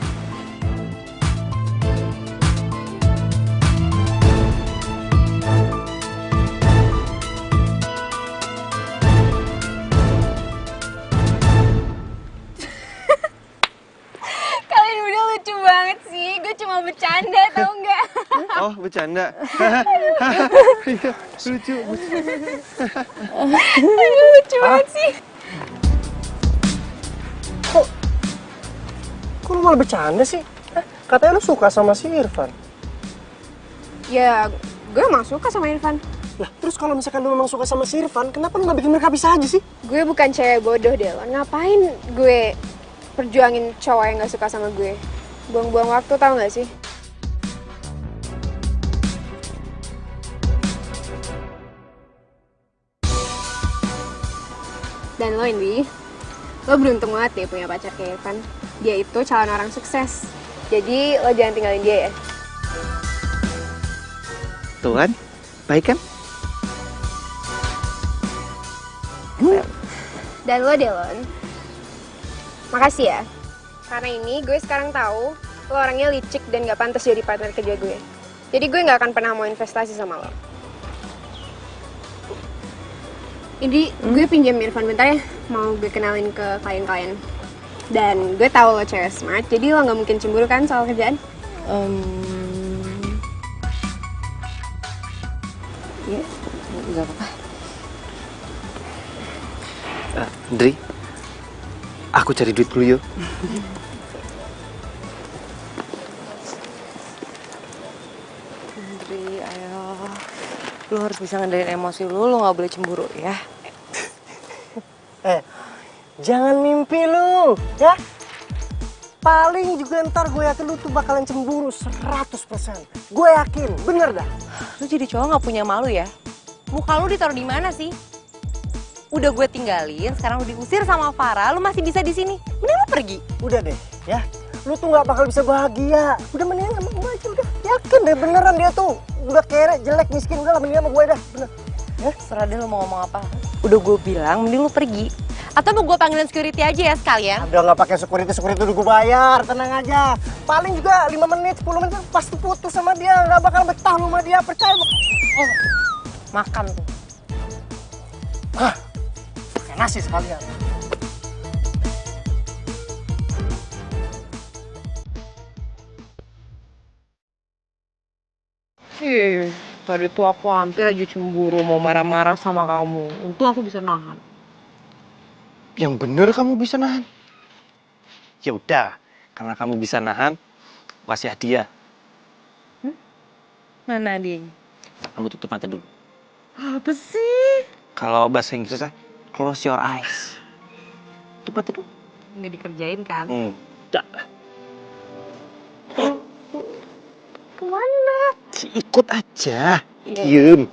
Kalian udah lucu banget sih. Gue cuma bercanda tau nggak? Oh, bercanda. Lucu. Aduh, lucu banget sih. Kok lu malah bercanda sih? Katanya lu suka sama si Irfan. Ya, gue emang suka sama Irfan. Lah, terus kalau misalkan lu memang suka sama si Irfan, kenapa lu nggak bikin mereka bisa aja sih? Gue bukan cewek bodoh, Delon. Ngapain gue perjuangin cowok yang gak suka sama gue? Buang-buang waktu, tau gak sih? Dan lo, Indi, lo beruntung banget deh punya pacar kayak Irfan. Dia itu calon orang sukses. Jadi lo jangan tinggalin dia ya. Tuh kan, baik kan? Dan lo, Delon, makasih ya. Karena ini gue sekarang tahu lo orangnya licik dan gak pantas jadi partner kerja gue. Jadi gue gak akan pernah mau investasi sama lo. Jadi gue pinjam Irfan bentar ya, mau gue kenalin ke klien-klien. Dan gue tahu lo cewek smart, jadi lo gak mungkin cemburu kan soal kerjaan? Ya, gak apa-apa. Indri, aku cari duit dulu yuk. Indri, ayo. Lu harus bisa ngendaliin emosi lu gak boleh cemburu ya. Jangan mimpi lu, ya. Paling juga ntar gue yakin lu tuh bakalan cemburu 100%. Gue yakin, bener dah. Lu jadi cowok gak punya malu ya? Muka lu ditaruh di mana sih? Udah gue tinggalin, sekarang lu diusir sama Farah, lu masih bisa di sini. Mending lu pergi. Udah deh, ya. Lu tuh nggak bakal bisa bahagia. Udah mendingan sama gue aja, udah. Yakin deh beneran dia tuh udah kere, jelek, miskin. Udah lah mendingan sama gue dah, bener. Ya? Serah deh lu mau ngomong apa. Udah gue bilang, mending lu pergi. Atau mau gue panggilin security aja ya sekalian? Udah nggak pakai security udah gue bayar, tenang aja. Paling juga 5 menit, 10 menit pasti putus sama dia. Nggak bakal betah lu sama dia, percaya. Makan tuh. Hah, pakai nasi sekalian. Tadi tuh aku hampir aja cemburu mau marah-marah sama kamu. Untung aku bisa nahan. Yang bener kamu bisa nahan. Ya udah, karena kamu bisa nahan, kasih hadiah. Mana dia? Kamu tutup mata dulu. Apa sih? Kalau bahasa Inggrisnya, close your eyes. Tutup mata dulu. Nggak dikerjain kan? Enggak. Kemana? Ikut aja. Diem.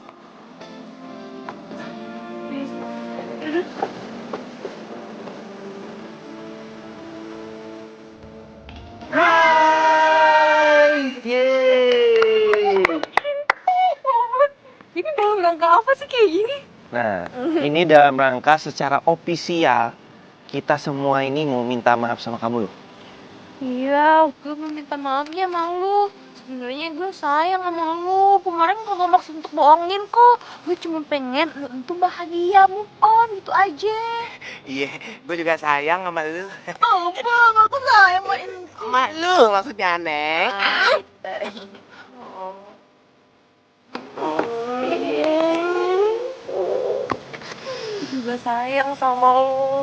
Ini dalam rangka apa sih kayak gini? Nah, ini dalam rangka secara ofisial kita semua ini mau minta maaf sama kamu loh. Iya, gue mau minta maaf ya sama lu. Sebenarnya gue sayang sama lu. Kemarin gue gak maksud untuk bohongin kok. Gue cuma pengen lu itu bahagia, move on, gitu aja. Iya, gue juga sayang sama lu. Oh, Bang, aku sayang sama Lu maksudnya, Neng. Juga sayang sama lu.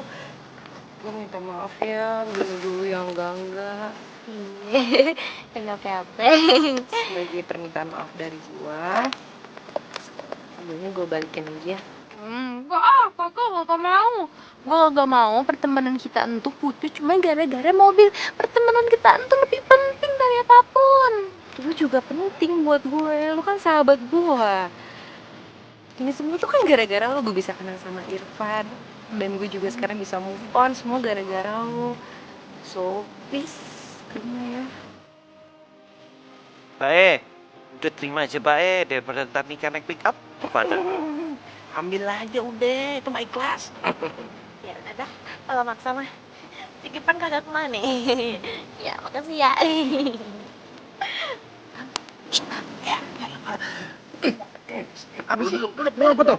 Gue minta maaf ya, dulu yang enggak. Enggak apa-apa. Sebagai permintaan maaf dari gua, sebenarnya gue balikin aja. Kakak gak mau. Gue gak mau pertemanan kita itu putus cuma gara-gara mobil. Pertemanan kita itu lebih penting dari apapun. Lu juga penting buat gue, lu kan sahabat gue. Ini semua tuh kan gara-gara lu gue bisa kenal sama Irfan. Dan gue juga sekarang bisa move on, semua gara-gara lu. So, please, terima ya. Bae, udah terima aja Bae, daripada ntar nikah naik pick up, gimana? Ambil aja udah, itu my class. Ya udah, kalau maksa mah. Si Kipan kagak kemana nih. Ya makasih ya. Abis itu, mau apa tuh?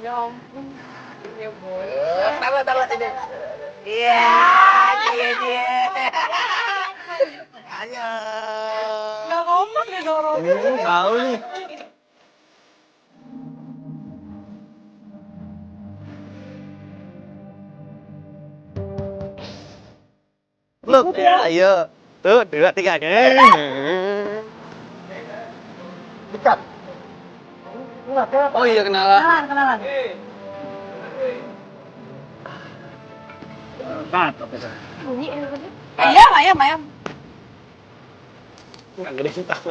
Ya ampun, ya boy. Taruh ini. Iya, dia. Ayo. Gak kompak nih dorong. Tahu nih. Look, ayo. Tuh, 2, 3. Dekat. Oh iya, kenalan. Kenalan. Bunyi handphonenya. Ayam. Nggak gede sih, tak